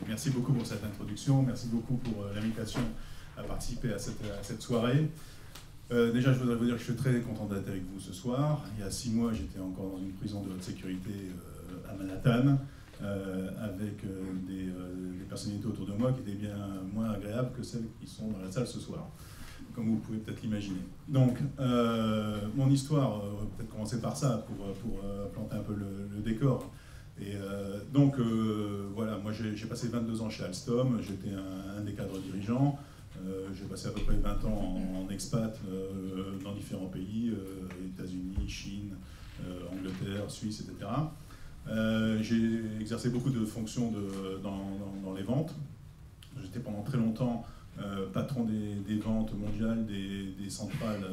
Merci beaucoup pour cette introduction, merci beaucoup pour l'invitation à participer à cette soirée. Déjà, je voudrais vous dire que je suis très content d'être avec vous ce soir. Il y a 6 mois, j'étais encore dans une prison de haute sécurité à Manhattan, avec des personnalités autour de moi qui étaient bien moins agréables que celles qui sont dans la salle ce soir, comme vous pouvez peut-être l'imaginer. Donc, mon histoire, peut-être commencer par ça, pour planter un peu le décor. Et donc, voilà, moi j'ai passé 22 ans chez Alstom, j'étais un des cadres dirigeants. J'ai passé à peu près 20 ans en expat dans différents pays, États-Unis, Chine, Angleterre, Suisse, etc. J'ai exercé beaucoup de fonctions dans les ventes. J'étais pendant très longtemps patron des ventes mondiales des centrales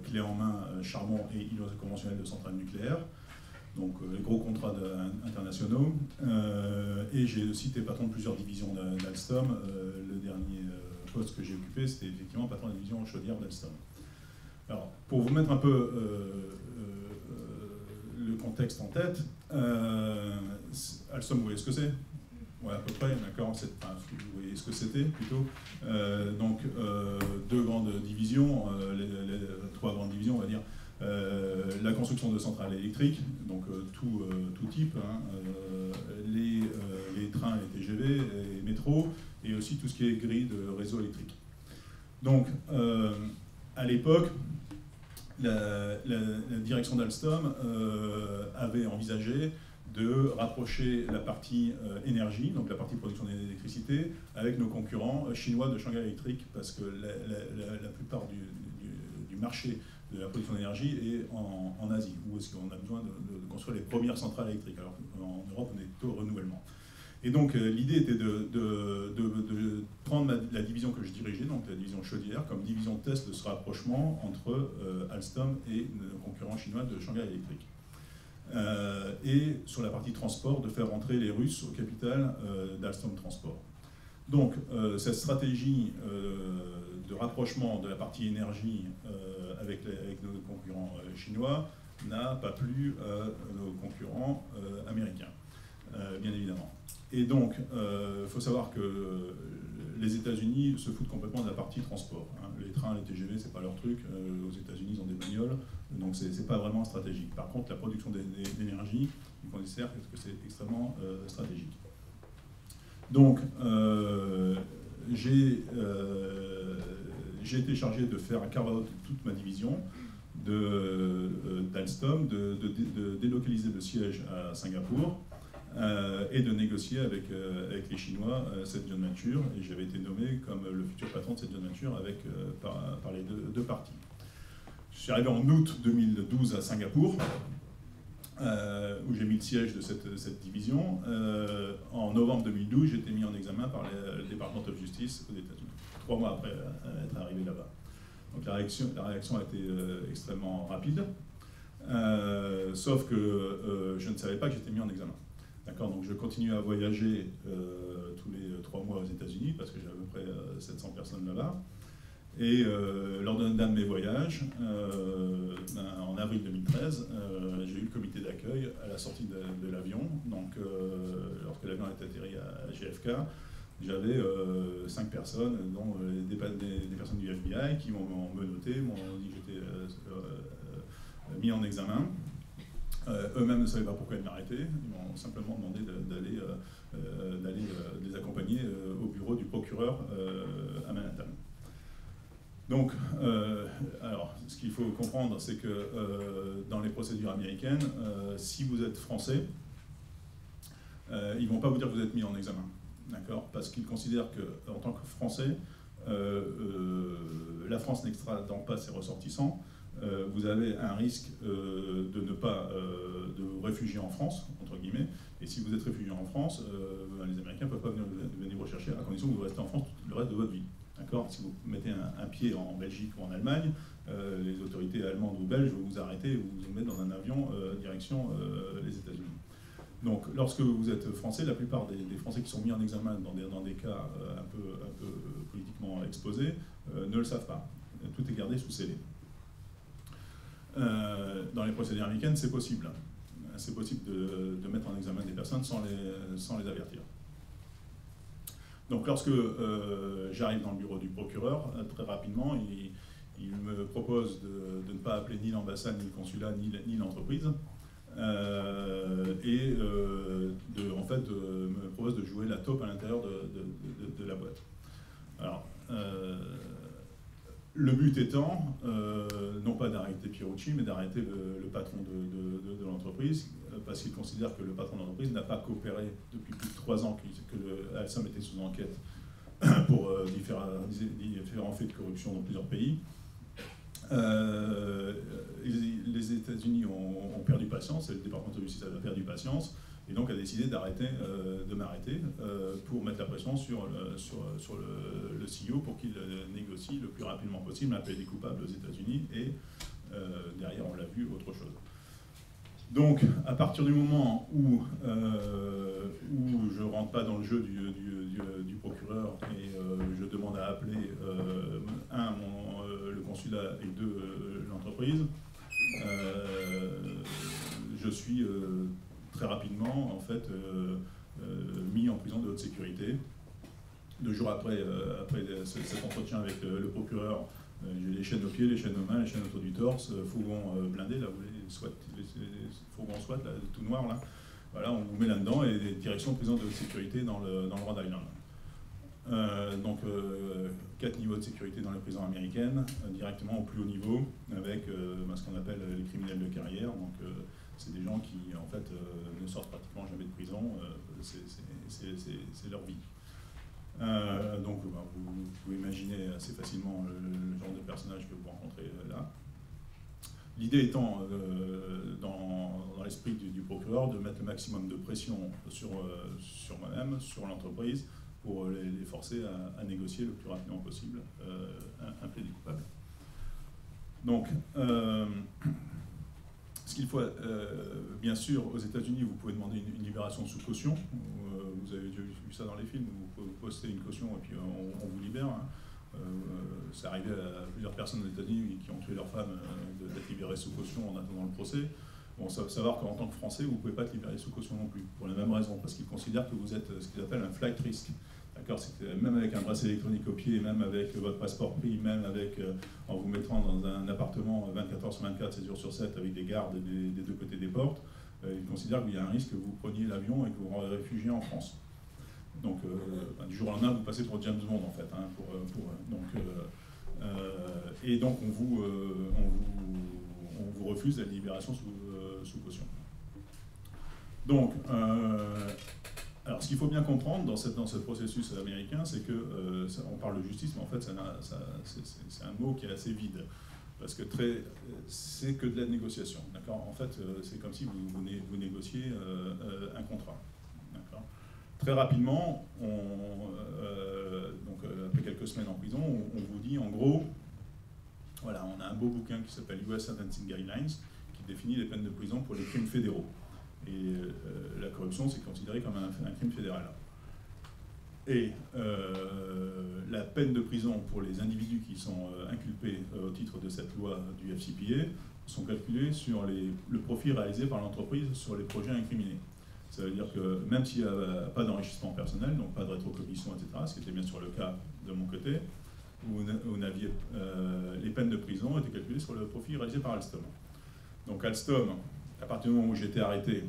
clés en main, charbon et îlots conventionnels de centrales nucléaires. Donc les gros contrats internationaux. Et j'ai aussi été patron de plusieurs divisions d'Alstom. Le dernier poste que j'ai occupé, c'était effectivement patron de la division chaudière d'Alstom. Alors, pour vous mettre un peu le contexte en tête, Alstom, vous voyez ce que c'est? Ouais, à peu près, d'accord. Enfin, vous voyez ce que c'était, plutôt. Donc, 2 grandes divisions, les 3 grandes divisions, on va dire. La construction de centrales électriques, donc tout type, hein, les trains, les TGV, les métros, et aussi tout ce qui est grille de réseau électrique. Donc, à l'époque, la direction d'Alstom avait envisagé de rapprocher la partie énergie, donc la partie production d'électricité, avec nos concurrents chinois de Shanghai Electric, parce que la plupart du marché de la production d'énergie est en Asie, où est-ce qu'on a besoin de construire les premières centrales électriques, alors qu'en Europe on est plutôt au renouvellement. Et donc l'idée était de prendre la division que je dirigeais, donc la division chaudière, comme division de test de ce rapprochement entre Alstom et nos concurrents chinois de Shanghai Electric. Et sur la partie transport, de faire rentrer les Russes au capital d'Alstom Transport. Donc cette stratégie de rapprochement de la partie énergie avec nos concurrents chinois n'a pas plu à nos concurrents américains, bien évidemment. Et donc, il faut savoir que les États-Unis se foutent complètement de la partie transport. Hein. Les trains, les TGV, c'est pas leur truc. Aux États-Unis, ils ont des bagnoles, donc c'est pas vraiment stratégique. Par contre, la production d'énergie, ils considèrent que c'est extrêmement stratégique. Donc, j'ai été chargé de faire un carve-out de toute ma division d'Alstom, de délocaliser le siège à Singapour et de négocier avec les Chinois cette joint venture. Et j'avais été nommé comme le futur patron de cette joint venture par les deux parties. Je suis arrivé en août 2012 à Singapour, où j'ai mis le siège de cette division. En novembre 2012, j'ai été mis en examen par le Department of Justice aux États-Unis, 3 mois après être arrivé là-bas. Donc la réaction a été extrêmement rapide, sauf que je ne savais pas que j'étais mis en examen. D'accord, donc je continue à voyager tous les 3 mois aux États-Unis, parce que j'ai à peu près 700 personnes là-bas. Et lors d'un de mes voyages, en avril 2013, j'ai eu le comité d'accueil à la sortie de l'avion. Donc, lorsque l'avion est atterri à JFK, j'avais 5 personnes, dont des personnes du FBI, qui m'ont menotté, m'ont dit que j'étais mis en examen. Eux-mêmes ne savaient pas pourquoi ils m'arrêtaient. Ils m'ont simplement demandé d'aller les accompagner au bureau du procureur à Manhattan. Donc, alors, ce qu'il faut comprendre, c'est que dans les procédures américaines, si vous êtes français, ils ne vont pas vous dire que vous êtes mis en examen, d'accord? Parce qu'ils considèrent qu'en tant que Français, la France n'extradant pas ses ressortissants, vous avez un risque de ne pas de vous réfugier en France, entre guillemets, et si vous êtes réfugié en France, les Américains ne peuvent pas venir vous rechercher, à condition que vous restez en France le reste de votre vie. D'accord. Si vous mettez un pied en Belgique ou en Allemagne, les autorités allemandes ou belges vont vous arrêter et vous mettre dans un avion direction les États-Unis. Donc, lorsque vous êtes français, la plupart des Français qui sont mis en examen dans des cas un peu politiquement exposés ne le savent pas. Tout est gardé sous scellé. Dans les procédures américaines, c'est possible. C'est possible de mettre en examen des personnes sans les avertir. Donc lorsque j'arrive dans le bureau du procureur, très rapidement, il me propose de ne pas appeler ni l'ambassade, ni le consulat, ni l'entreprise, en fait, me propose de jouer la taupe à l'intérieur de la boîte. Alors, le but étant, non pas d'arrêter Pierucci, mais d'arrêter le patron de l'entreprise, parce qu'il considère que le patron de l'entreprise n'a pas coopéré depuis plus de 3 ans que Alstom était sous enquête pour différents faits de corruption dans plusieurs pays. Les États-Unis ont perdu patience, le département de justice a perdu patience, et donc a décidé de m'arrêter pour mettre la pression sur le CEO pour qu'il négocie le plus rapidement possible un plaidé coupable aux États-Unis, et derrière, on l'a vu, autre chose. Donc, à partir du moment où je ne rentre pas dans le jeu du procureur et je demande à appeler, le consulat et 2, l'entreprise, je suis très rapidement, en fait, mis en prison de haute sécurité. 2 jours après cet entretien avec le procureur, j'ai les chaînes aux pieds, les chaînes aux mains, les chaînes autour du torse, fourgon blindé, là, les fourgons SWAT, là, tout noir, là. Voilà, on vous met là-dedans, et direction de prison de haute sécurité dans le Rhode Island. Donc 4 niveaux de sécurité dans les prisons américaines, directement au plus haut niveau, avec ce qu'on appelle les criminels de carrière. Donc c'est des gens qui, en fait, ne sortent pratiquement jamais de prison, c'est leur vie. Donc vous pouvez imaginer assez facilement le genre de personnage que vous rencontrez là. L'idée étant, dans l'esprit du procureur, de mettre le maximum de pression sur moi-même, sur l'entreprise, pour les forcer à négocier le plus rapidement possible un plaidé coupable. Donc, ce qu'il faut, bien sûr, aux États-Unis, vous pouvez demander une libération sous caution. Vous avez déjà vu ça dans les films, vous postez une caution et puis on vous libère. Hein. C'est arrivé à plusieurs personnes aux États-Unis qui ont tué leur femme d'être libérées sous caution en attendant le procès. Bon, ça faut savoir qu'en tant que Français, vous ne pouvez pas être libéré sous caution non plus, pour la même raison, parce qu'ils considèrent que vous êtes ce qu'ils appellent un flight risk. D'accord, c'est que même avec un bracelet électronique au pied, même avec votre passeport pris, même avec, en vous mettant dans un appartement 24 heures sur 24, 7 jours sur 7, avec des gardes des 2 côtés des portes, ils considèrent qu'il y a un risque que vous preniez l'avion et que vous vous réfugiez en France. Donc, du jour au lendemain, vous passez pour James Bond, en fait. Hein, et donc, on vous refuse la libération sous caution. Donc, alors, ce qu'il faut bien comprendre dans ce processus américain, c'est que, on parle de justice, mais en fait, c'est un mot qui est assez vide, parce que c'est que de la négociation, d'accord. En fait, c'est comme si vous négociez un contrat, d'accord. Très rapidement, donc après quelques semaines en prison, on vous dit, en gros, voilà, on a un beau bouquin qui s'appelle US Sentencing Guidelines, qui définit les peines de prison pour les crimes fédéraux. Et la corruption, c'est considéré comme un crime fédéral. Et la peine de prison pour les individus qui sont inculpés au titre de cette loi du FCPA sont calculés sur le profit réalisé par l'entreprise sur les projets incriminés. Ça veut dire que même s'il n'y a pas d'enrichissement personnel, donc pas de rétrocommission, etc., ce qui était bien sûr le cas de mon côté, les peines de prison étaient calculées sur le profit réalisé par Alstom. Donc Alstom, à partir du moment où j'étais arrêté,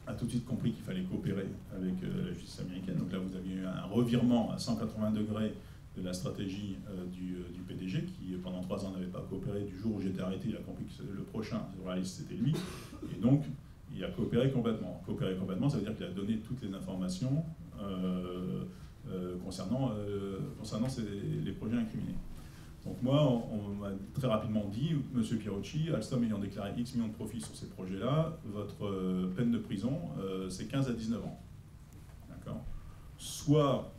a tout de suite compris qu'il fallait coopérer avec la justice américaine. Donc là, vous aviez eu un revirement à 180 degrés de la stratégie du PDG, qui pendant 3 ans n'avait pas coopéré. Du jour où j'étais arrêté, il a compris que le prochain journaliste, c'était lui. Et donc, il a coopéré complètement. Coopéré complètement, ça veut dire qu'il a donné toutes les informations concernant les projets incriminés. Donc moi, on m'a très rapidement dit, Monsieur Pierucci, Alstom ayant déclaré X millions de profits sur ces projets-là, votre peine de prison, c'est 15 à 19 ans. D'accord ? Soit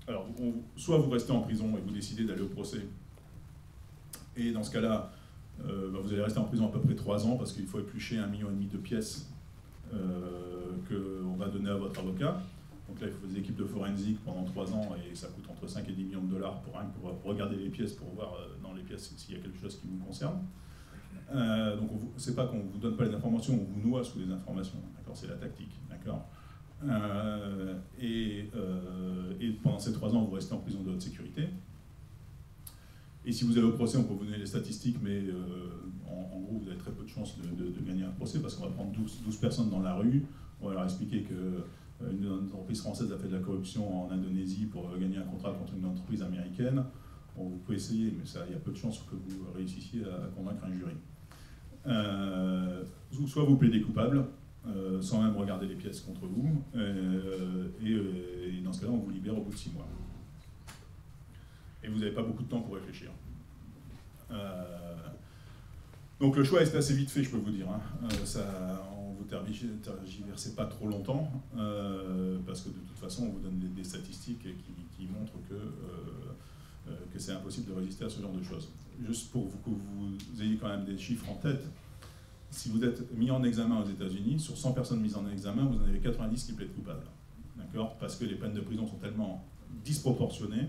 vous restez en prison et vous décidez d'aller au procès, et dans ce cas-là, vous allez rester en prison à peu près 3 ans, parce qu'il faut éplucher 1,5 million de pièces qu'on va donner à votre avocat. Donc là, il faut des équipes de forensique pendant 3 ans et ça coûte entre 5 et 10 millions de dollars pour regarder les pièces, pour voir dans les pièces s'il y a quelque chose qui vous concerne. Donc c'est pas qu'on ne vous donne pas les informations, on vous noie sous les informations, d'accord, c'est la tactique, d'accord. Et et pendant ces 3 ans, vous restez en prison de haute sécurité. Et si vous allez au procès, on peut vous donner les statistiques, mais en gros, vous avez très peu de chances de gagner un procès, parce qu'on va prendre 12 personnes dans la rue, on va leur expliquer qu'une entreprise française a fait de la corruption en Indonésie pour gagner un contrat contre une entreprise américaine. Bon, vous pouvez essayer, mais il y a peu de chances que vous réussissiez à convaincre un jury. Soit vous plaidez coupable, sans même regarder les pièces contre vous, et dans ce cas-là, on vous libère au bout de 6 mois. Et vous n'avez pas beaucoup de temps pour réfléchir. Donc le choix est assez vite fait, je peux vous dire. On vous tergiversez pas trop longtemps, parce que de toute façon, on vous donne des statistiques qui montrent que c'est impossible de résister à ce genre de choses. Juste pour que vous ayez quand même des chiffres en tête, si vous êtes mis en examen aux États-Unis, sur 100 personnes mises en examen, vous en avez 90 qui plaident coupables. D'accord ? Parce que les peines de prison sont tellement disproportionnées.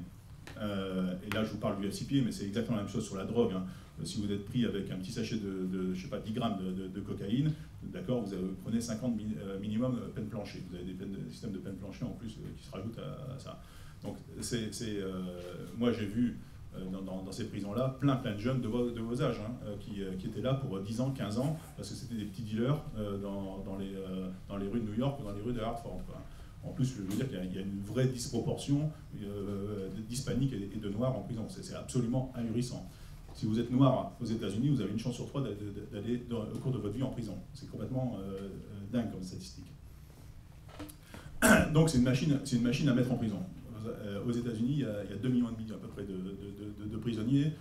Et là, je vous parle du FCPA, mais c'est exactement la même chose sur la drogue. Hein. Si vous êtes pris avec un petit sachet je sais pas, 10 grammes de cocaïne, d'accord, vous prenez 50 minimum peine planchée. Vous avez des systèmes de peine planchée en plus qui se rajoutent à ça. Donc, moi, j'ai vu dans ces prisons-là plein de jeunes de vos âges hein, qui étaient là pour 10 ans, 15 ans, parce que c'était des petits dealers dans les rues de New York ou dans les rues de Hartford. Quoi. En plus, je veux dire qu'il y a une vraie disproportion d'hispaniques et de noirs en prison. C'est absolument ahurissant. Si vous êtes noir aux États-Unis, vous avez une chance sur 3 d'aller au cours de votre vie en prison. C'est complètement dingue comme statistique. Donc c'est une machine à mettre en prison. Aux États-Unis, il y a 2,5 millions à peu près de prisonniers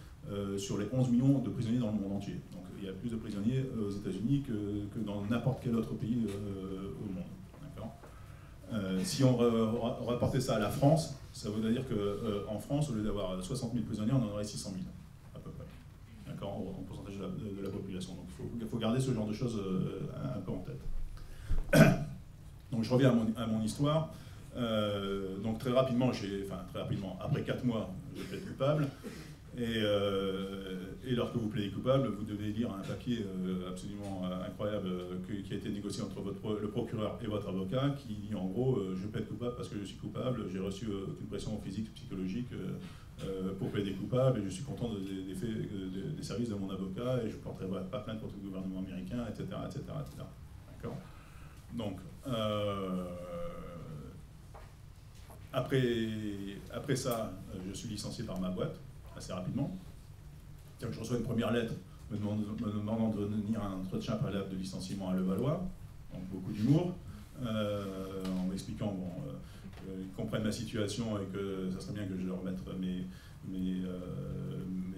sur les 11 millions de prisonniers dans le monde entier. Donc il y a plus de prisonniers aux États-Unis que dans n'importe quel autre pays au monde. Si on rapportait ça à la France, ça voudrait dire qu'en France, au lieu d'avoir 60 000 prisonniers, on en aurait 600 000, à peu près, en pourcentage de la population. Donc il faut garder ce genre de choses un peu en tête. Donc je reviens à mon histoire. Donc très rapidement, après 4 mois, je plaide coupable. Et lorsque vous plaidez coupable, vous devez lire un papier absolument incroyable qui a été négocié entre le procureur et votre avocat, qui dit en gros je plaide coupable parce que je suis coupable, j'ai reçu aucune pression physique, psychologique pour plaider coupable, et je suis content des services de mon avocat, et je ne porterai pas plainte contre le gouvernement américain, etc. etc., etc. D'accord ? Donc, après ça, je suis licencié par ma boîte, assez rapidement. Donc, je reçois une première lettre me demandant de venir à un entretien préalable de licenciement à Levallois, donc beaucoup d'humour, en m'expliquant qu'ils comprennent ma situation et que ça serait bien que je leur mette mes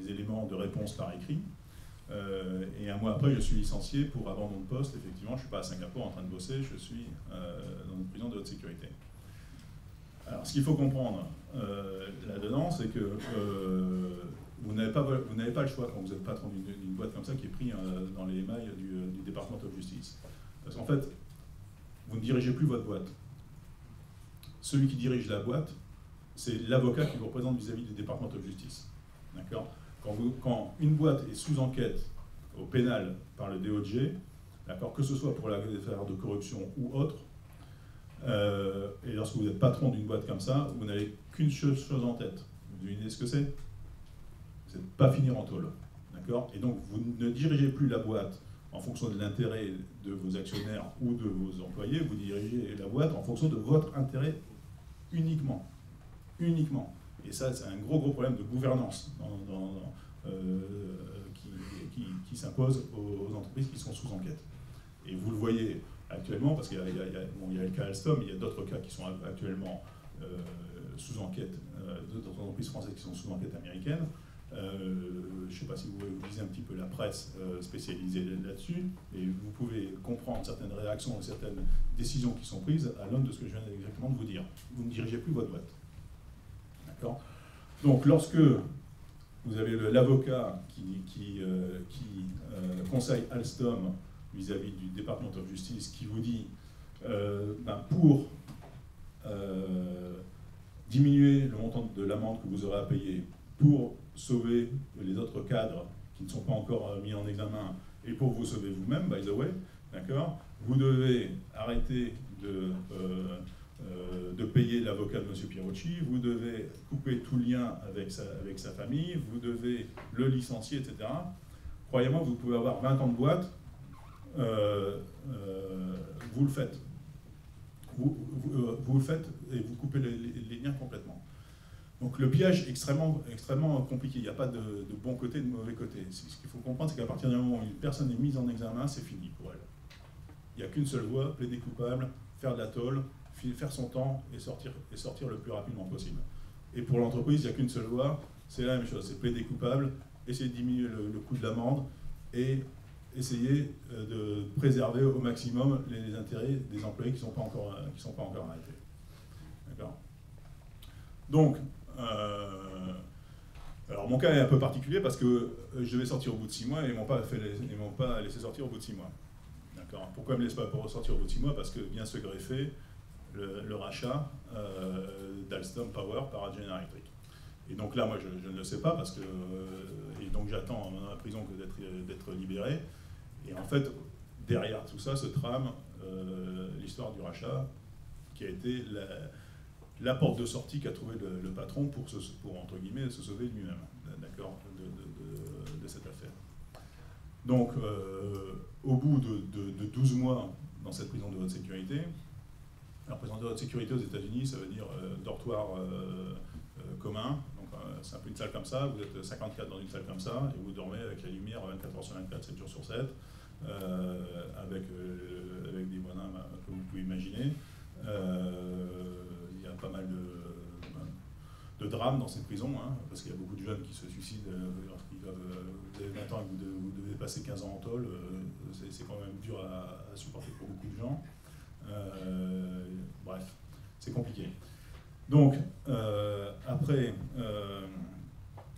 éléments de réponse par écrit. Et un mois après, je suis licencié pour abandon de poste. Effectivement, je ne suis pas à Singapour en train de bosser, je suis dans une prison de haute sécurité. Alors, ce qu'il faut comprendre là-dedans, c'est que vous n'avez pas le choix quand vous êtes patron d'une boîte comme ça qui est pris dans les mailles du Department of Justice. Parce qu'en fait, vous ne dirigez plus votre boîte. Celui qui dirige la boîte, c'est l'avocat qui vous représente vis-à-vis du Department of Justice. D'accord ? Quand une boîte est sous enquête au pénal par le DOJ, d'accord, que ce soit pour l'affaire de corruption ou autre, et lorsque vous êtes patron d'une boîte comme ça, vous n'avez qu'une chose en tête. Vous devinez ce que c'est ? C'est de ne pas finir en tôle. D'accord ? Et donc, vous ne dirigez plus la boîte en fonction de l'intérêt de vos actionnaires ou de vos employés, vous dirigez la boîte en fonction de votre intérêt uniquement. Uniquement. Et ça, c'est un gros problème de gouvernance qui s'impose aux entreprises qui sont sous enquête. Et vous le voyez actuellement, parce qu'il y a le cas Alstom, il y a d'autres cas qui sont actuellement sous enquête, d'autres entreprises françaises qui sont sous enquête américaine. Je ne sais pas si vous lisez un petit peu la presse spécialisée là-dessus, et vous pouvez comprendre certaines réactions et certaines décisions qui sont prises à l'aune de ce que je viens exactement de vous dire. Vous ne dirigez plus votre boîte. D'accord ? Donc, lorsque vous avez l'avocat qui conseille Alstom vis-à-vis du Department of Justice qui vous dit pour diminuer le montant de l'amende que vous aurez à payer, pour sauver les autres cadres qui ne sont pas encore mis en examen et pour vous sauver vous-même, by the way, d'accord, vous devez arrêter de de payer l'avocat de M. Pierucci, vous devez couper tout lien avec sa famille, vous devez le licencier, etc. Croyez-moi, vous pouvez avoir 20 ans de boîte, vous le faites. Vous le faites et vous coupez les liens complètement. Donc le piège est extrêmement compliqué. Il n'y a pas de bon côté et de mauvais côté. Ce qu'il faut comprendre, c'est qu'à partir du moment où une personne est mise en examen, c'est fini pour elle. Il n'y a qu'une seule voie, plaider coupable, faire de la tôle, faire son temps et sortir le plus rapidement possible. Et pour l'entreprise, il n'y a qu'une seule voie, c'est la même chose, c'est plaider coupable, essayer de diminuer le coût de l'amende et essayer de préserver au maximum les intérêts des employés qui ne sont pas encore arrêtés. D'accord. Donc, alors mon cas est un peu particulier parce que je devais sortir au bout de 6 mois et ils m'ont pas laissé sortir au bout de 6 mois. D'accord. Pourquoi ils ne me laissent pas sortir au bout de 6 mois? Parce que vient se greffer le rachat d'Alstom Power par General Electric. Et donc là, moi, je ne le sais pas parce que et donc j'attends dans la prison que d'être libéré. Et en fait, derrière tout ça se trame l'histoire du rachat, qui a été la porte de sortie qu'a trouvé le patron pour entre guillemets, se sauver lui-même, d'accord, de cette affaire. Donc, au bout de 12 mois dans cette prison de haute sécurité, alors prison de haute sécurité aux États-Unis, ça veut dire dortoir commun, donc c'est un peu une salle comme ça, vous êtes 54 dans une salle comme ça, et vous dormez avec la lumière 24 heures sur 24, 7 jours sur 7, avec des bonhommes que vous pouvez imaginer. Il y a pas mal de drames dans cette prison, hein, parce qu'il y a beaucoup de jeunes qui se suicident lorsqu'ils vous avez 20 ans et vous devez passer 15 ans en tôle, c'est quand même dur à supporter pour beaucoup de gens. Bref, c'est compliqué. Donc, après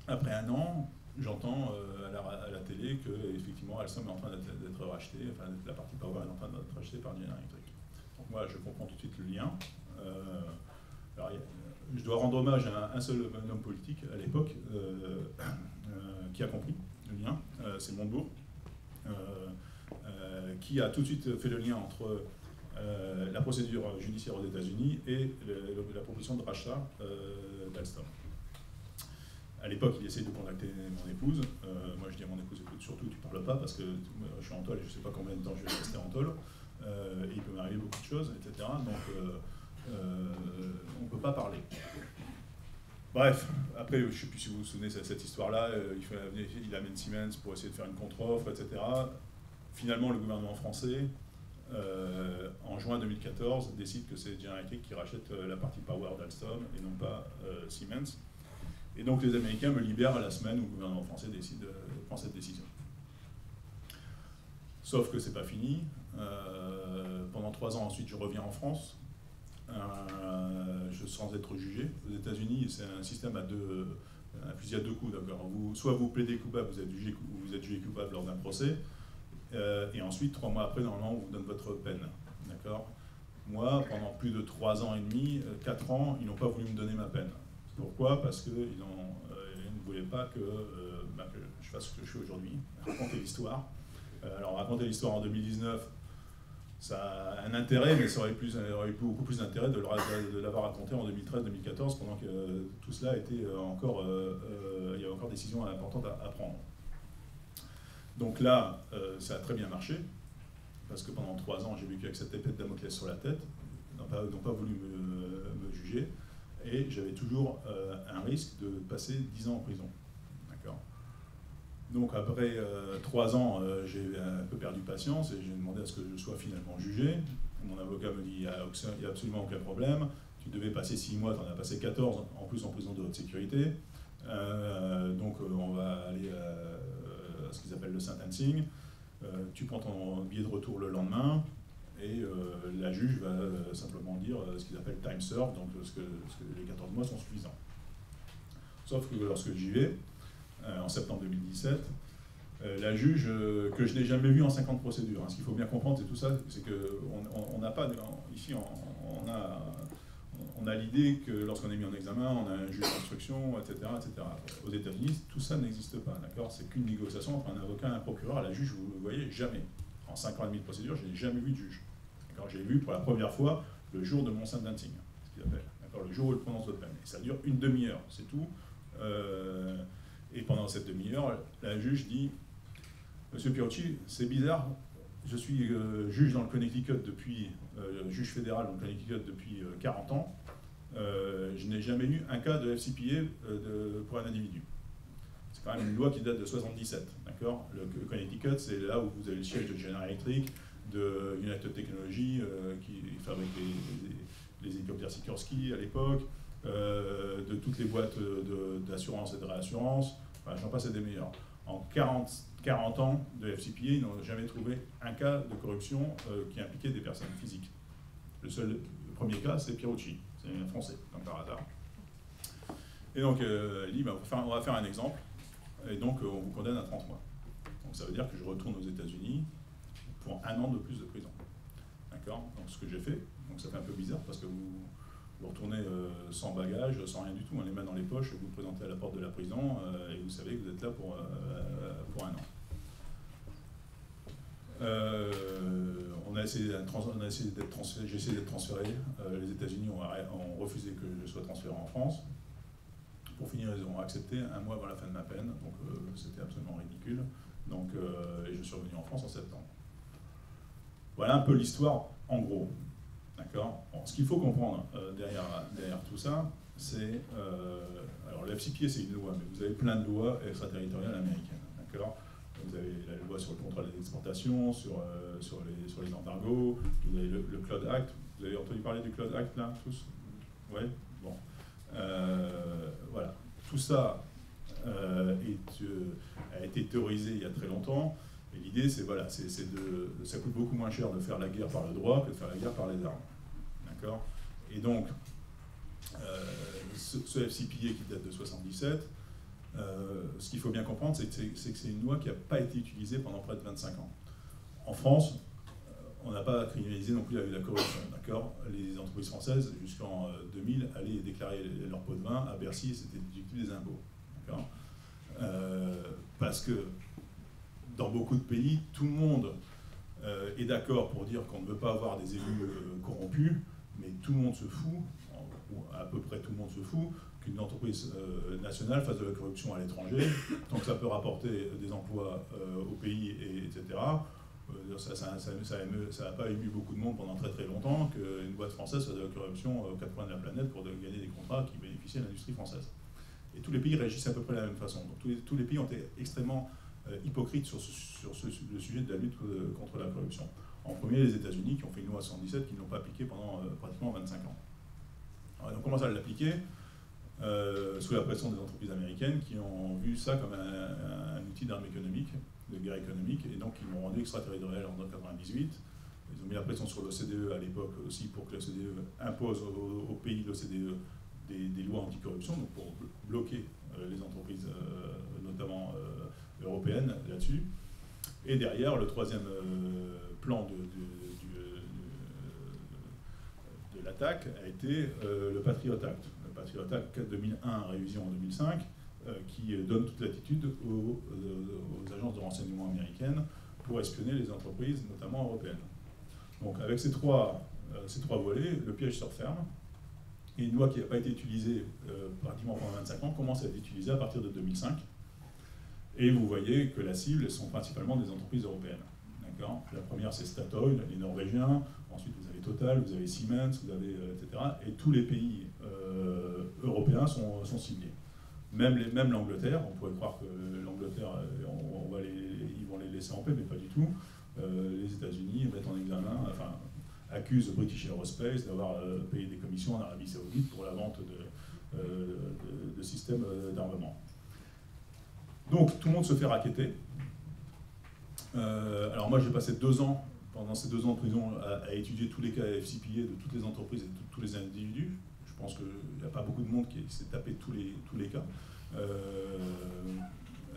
1 an, j'entends à la télé que effectivement Alstom est en train d'être racheté, enfin la partie Power est en train d'être rachetée par General Electric. Donc moi, je comprends tout de suite le lien. Alors, je dois rendre hommage à un seul homme politique à l'époque qui a compris le lien, c'est Montebourg, qui a tout de suite fait le lien entre la procédure judiciaire aux États-Unis et la proposition de rachat d'Alstom. À l'époque, il essayait de contacter mon épouse. Moi, je dis à mon épouse, écoute, surtout, tu parles pas parce que je suis en tôle et je ne sais pas combien de temps je vais rester en tôle. Et il peut m'arriver beaucoup de choses, etc. Donc, on ne peut pas parler. Bref, après, je ne sais plus si vous vous souvenez de cette histoire-là, il amène Siemens pour essayer de faire une contre-offre, etc. Finalement, le gouvernement français, en juin 2014, décide que c'est General Electric qui rachète la partie Power d'Alstom et non pas Siemens. Et donc les Américains me libèrent à la semaine où le gouvernement français prend cette décision. Sauf que c'est pas fini. Pendant 3 ans ensuite, je reviens en France, sans être jugé. Aux États-Unis, c'est un système à fusil à 2 coups, d'accord. Soit vous plaidez coupable, vous êtes jugé coupable lors d'un procès, et ensuite 3 mois après, normalement, on vous donne votre peine, d'accord. Moi, pendant plus de 3 ans et demi, 4 ans, ils n'ont pas voulu me donner ma peine. Pourquoi? Parce qu'ils ne voulaient pas que je fasse ce que je fais aujourd'hui, raconter l'histoire. Alors raconter l'histoire en 2019, ça a un intérêt, mais ça aurait eu beaucoup plus d'intérêt de l'avoir raconté en 2013-2014, pendant que tout cela était encore, il y avait encore des décisions importantes à prendre. Donc là, ça a très bien marché, parce que pendant 3 ans, j'ai vécu avec cette épée de Damoclès sur la tête, ils n'ont pas voulu me juger. Et j'avais toujours un risque de passer 10 ans en prison. D'accord. Donc après 3 ans, j'ai un peu perdu patience et j'ai demandé à ce que je sois finalement jugé. Mon avocat me dit, il n'y a absolument aucun problème, tu devais passer 6 mois, tu en as passé 14, en plus en prison de haute sécurité. Donc on va aller à ce qu'ils appellent le sentencing. Tu prends ton billet de retour le lendemain. Et la juge va simplement dire ce qu'ils appellent time served, donc ce que les 14 mois sont suffisants. Sauf que lorsque j'y vais, en septembre 2017, la juge, que je n'ai jamais vue en 50 procédures, hein, ce qu'il faut bien comprendre, c'est tout ça, c'est qu'on n'a pas, ici on a l'idée que lorsqu'on est mis en examen, on a un juge d'instruction, etc., etc. Aux États-Unis, tout ça n'existe pas, d'accord. C'est qu'une négociation entre un avocat et un procureur. À la juge, vous ne le voyez jamais. En 5 ans et demi de procédure, je n'ai jamais vu de juge. J'ai vu pour la première fois le jour de mon sentencing, ce qu'ils appellent, le jour où il prononce votre peine. Et ça dure une demi-heure, c'est tout. Et pendant cette demi-heure, la juge dit « Monsieur Pierucci, c'est bizarre, je suis juge dans le Connecticut depuis, juge fédéral dans le Connecticut depuis 40 ans, je n'ai jamais eu un cas de FCPA pour un individu. » C'est quand même une loi qui date de 77, d'accord? Le Connecticut, c'est là où vous avez le siège de General Electric, de United Technologies, qui fabrique les hélicoptères Sikorsky à l'époque, de toutes les boîtes d'assurance et de réassurance, enfin, j'en passe à des meilleurs. En 40 ans de FCPA, ils n'ont jamais trouvé un cas de corruption qui impliquait des personnes physiques. Le premier cas, c'est Pierucci, c'est un Français, comme par hasard. Et donc, il dit, bah, on va faire un exemple, et donc on vous condamne à 30 mois. Donc ça veut dire que je retourne aux États-Unis pour 1 an de plus de prison. D'accord? Donc ce que j'ai fait, donc ça fait un peu bizarre parce que vous retournez sans bagage, sans rien du tout, les mains dans les poches, vous vous présentez à la porte de la prison et vous savez que vous êtes là pour 1 an. On a essayé d'être transféré, j'ai essayé d'être transféré, les États-Unis ont refusé que je sois transféré en France. Pour finir, ils ont accepté 1 mois avant la fin de ma peine, donc c'était absolument ridicule. Donc, et je suis revenu en France en septembre. Voilà un peu l'histoire en gros. D'accord. Bon, ce qu'il faut comprendre derrière tout ça, c'est... alors le FCPA c'est une loi, mais vous avez plein de lois extraterritoriales américaines. D'accord. Vous avez la loi sur le contrôle des exportations, sur les embargos, vous avez le Cloud Act. Vous avez entendu parler du Cloud Act là, tous? Ouais. Bon. Voilà. Tout ça a été théorisé il y a très longtemps. Et l'idée, c'est voilà, ça coûte beaucoup moins cher de faire la guerre par le droit que de faire la guerre par les armes. D'accord? Et donc, ce FCPA qui date de 77, ce qu'il faut bien comprendre, c'est que c'est une loi qui n'a pas été utilisée pendant près de 25 ans. En France, on n'a pas criminalisé non plus la corruption. D'accord? Les entreprises françaises, jusqu'en 2000, allaient déclarer leur pot de vin à Bercy et c'était déductible des impôts. D'accord? Parce que dans beaucoup de pays, tout le monde est d'accord pour dire qu'on ne veut pas avoir des élus corrompus, mais tout le monde se fout, ou à peu près tout le monde se fout, qu'une entreprise nationale fasse de la corruption à l'étranger, tant que ça peut rapporter des emplois au pays, etc. Ça n'a pas ému beaucoup de monde pendant très très longtemps qu'une boîte française fasse de la corruption aux 4 coins de la planète pour gagner des contrats qui bénéficient à l'industrie française. Et tous les pays réagissent à peu près de la même façon. Donc tous les pays ont été extrêmement hypocrites sur le sujet de la lutte contre la corruption. En premier, les États-Unis qui ont fait une loi en 1977 qui ne l'ont pas appliquée pendant pratiquement 25 ans. Alors, ils ont commencé à l'appliquer sous la pression des entreprises américaines qui ont vu ça comme un outil d'arme économique, de guerre économique, et donc ils l'ont rendu extraterritorial en 1998. Ils ont mis la pression sur l'OCDE à l'époque aussi pour que l'OCDE impose aux pays de l'OCDE des lois anticorruption, donc pour bloquer les entreprises, notamment européennes, là-dessus. Et derrière, le troisième plan de l'attaque a été le Patriot Act. Le Patriot Act 2001, révision en 2005, qui donne toute l'attitude aux agences de renseignement américaines pour espionner les entreprises, notamment européennes. Donc avec ces trois volets, le piège se referme. Et une loi qui n'a pas été utilisée pratiquement pendant 25 ans commence à être utilisée à partir de 2005. Et vous voyez que la cible sont principalement des entreprises européennes. La première, c'est Statoil, les Norvégiens. Ensuite, vous avez Total, vous avez Siemens, vous avez, etc. Et tous les pays européens sont ciblés. Même l'Angleterre, on pourrait croire que l'Angleterre, ils vont les laisser en paix, mais pas du tout. Les États-Unis mettent en examen, enfin, accusent British Aerospace d'avoir payé des commissions en Arabie Saoudite pour la vente de systèmes d'armement. Donc tout le monde se fait racketter. Alors moi j'ai passé 2 ans, pendant ces 2 ans de prison, à étudier tous les cas FCPA de toutes les entreprises et de tous les individus. Je pense qu'il n'y a pas beaucoup de monde qui s'est tapé tous les cas.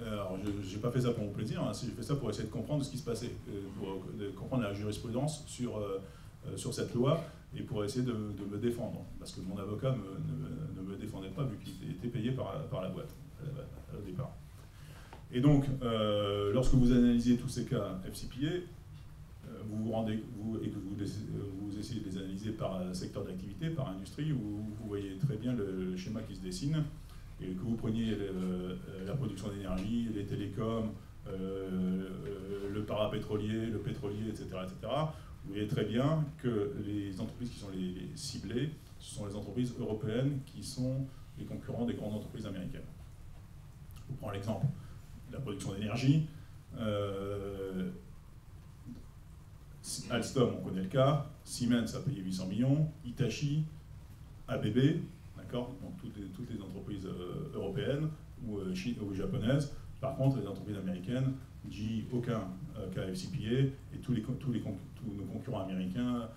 Alors je n'ai pas fait ça pour mon plaisir, hein, j'ai fait ça pour essayer de comprendre ce qui se passait, pour comprendre la jurisprudence sur cette loi et pour essayer de me défendre. Parce que mon avocat ne me défendait pas vu qu'il était payé par la boîte au départ. Et donc, lorsque vous analysez tous ces cas FCPA, et que vous essayez de les analyser par secteur d'activité, par industrie, vous voyez très bien le schéma qui se dessine, et que vous preniez la production d'énergie, les télécoms, le parapétrolier, le pétrolier, etc., vous voyez très bien que les entreprises qui sont les ciblées, ce sont les entreprises européennes qui sont les concurrents des grandes entreprises américaines. Je vous prends l'exemple de la production d'énergie. Alstom, on connaît le cas. Siemens a payé 800 millions. Hitachi, ABB, d'accord, donc toutes les entreprises européennes ou japonaises. Par contre, les entreprises américaines, GE, aucun cas FCPA, et tous nos concurrents américains,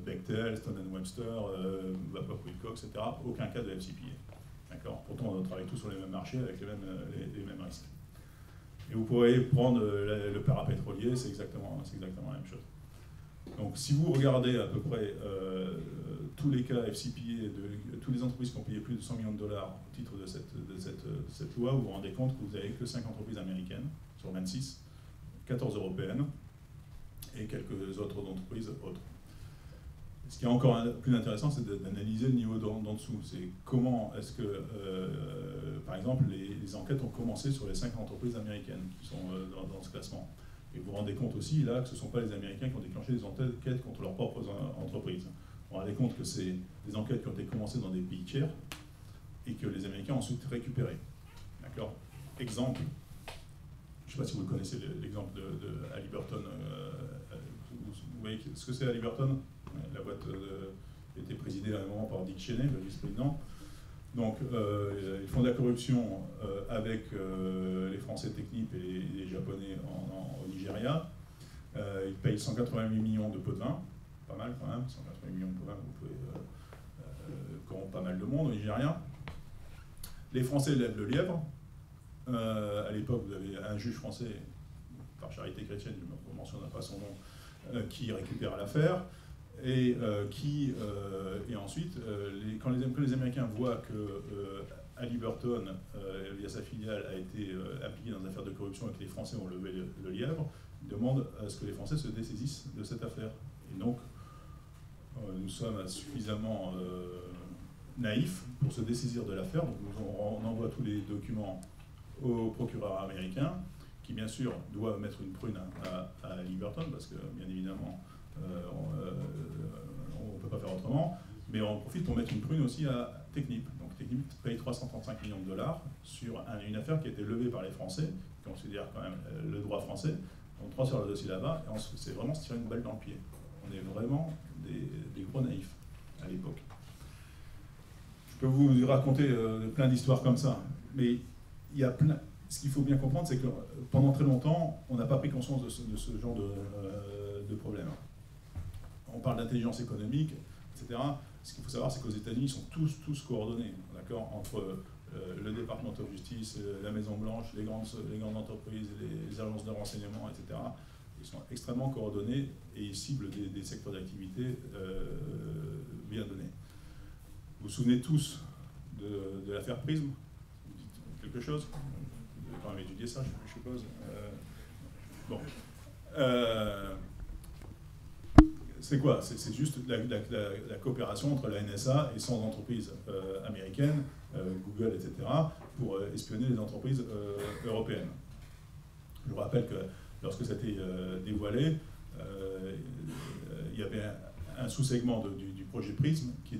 Bechtel, Stone & Webster, Babcock Wilcox, etc., aucun cas de FCPA. D'accord. Pourtant, on travaille tous sur les mêmes marchés avec les mêmes risques. Et vous pourrez prendre le parapétrolier, c'est exactement la même chose. Donc, si vous regardez à peu près tous les cas FCPA, toutes les entreprises qui ont payé plus de 100 millions de dollars au titre de cette loi, vous vous rendez compte que vous n'avez que 5 entreprises américaines sur 26, 14 européennes et quelques autres entreprises autres. Ce qui est encore plus intéressant, c'est d'analyser le niveau d'en dessous. C'est comment est-ce que, par exemple, les enquêtes ont commencé sur les 5 entreprises américaines qui sont dans ce classement. Et vous vous rendez compte aussi, là, que ce ne sont pas les Américains qui ont déclenché des enquêtes contre leurs propres entreprises. Vous vous rendez compte que c'est des enquêtes qui ont été commencées dans des pays tiers et que les Américains ont ensuite récupéré. D'accord. Exemple, je ne sais pas si vous connaissez l'exemple de Halliburton. Vous voyez ce que c'est Halliburton? La boîte était présidée à un moment par Dick Cheney, le vice-président. Donc, ils font de la corruption avec les Français Technip et les Japonais au Nigeria. Ils payent 188 millions de pots de vin, pas mal quand même, 188 millions de pots de vin, vous pouvez corrompre pas mal de monde au Nigeria. Les Français lèvent le lièvre. À l'époque, vous avez un juge français, par charité chrétienne, je ne mentionnerai pas son nom, qui récupère l'affaire. Et ensuite, quand les Américains voient que Halliburton, via sa filiale, a été impliqué dans des affaires de corruption et que les Français ont levé le lièvre, ils demandent à ce que les Français se dessaisissent de cette affaire. Et donc, nous sommes suffisamment naïfs pour se dessaisir de l'affaire. Donc, on envoie tous les documents au procureur américain, qui bien sûr doit mettre une prune à Halliburton, parce que bien évidemment, on ne peut pas faire autrement, mais on profite pour mettre une prune aussi à Technip. Donc Technip paye 335 millions de dollars sur une affaire qui a été levée par les Français, qui considèrent quand même le droit français. On transfère le dossier là-bas, et c'est vraiment se tirer une balle dans le pied. On est vraiment des gros naïfs à l'époque. Je peux vous raconter plein d'histoires comme ça, mais il y a plein. Ce qu'il faut bien comprendre, c'est que pendant très longtemps, on n'a pas pris conscience de ce genre de problème. On parle d'intelligence économique, etc. Ce qu'il faut savoir, c'est qu'aux États-Unis, ils sont tous coordonnés, d'accord, entre le département de justice, la Maison-Blanche, les grandes entreprises, les agences de renseignement, etc. Ils sont extrêmement coordonnés et ils ciblent des secteurs d'activité bien donnés. Vous vous souvenez tous de l'affaire Prism? Vous dites quelque chose? Vous avez quand même étudié ça, je suppose. Bon. C'est quoi? C'est juste la coopération entre la NSA et 100 entreprises américaines, Google, etc., pour espionner les entreprises européennes. Je vous rappelle que lorsque ça a été dévoilé, il y avait un sous-segment du projet PRISM qui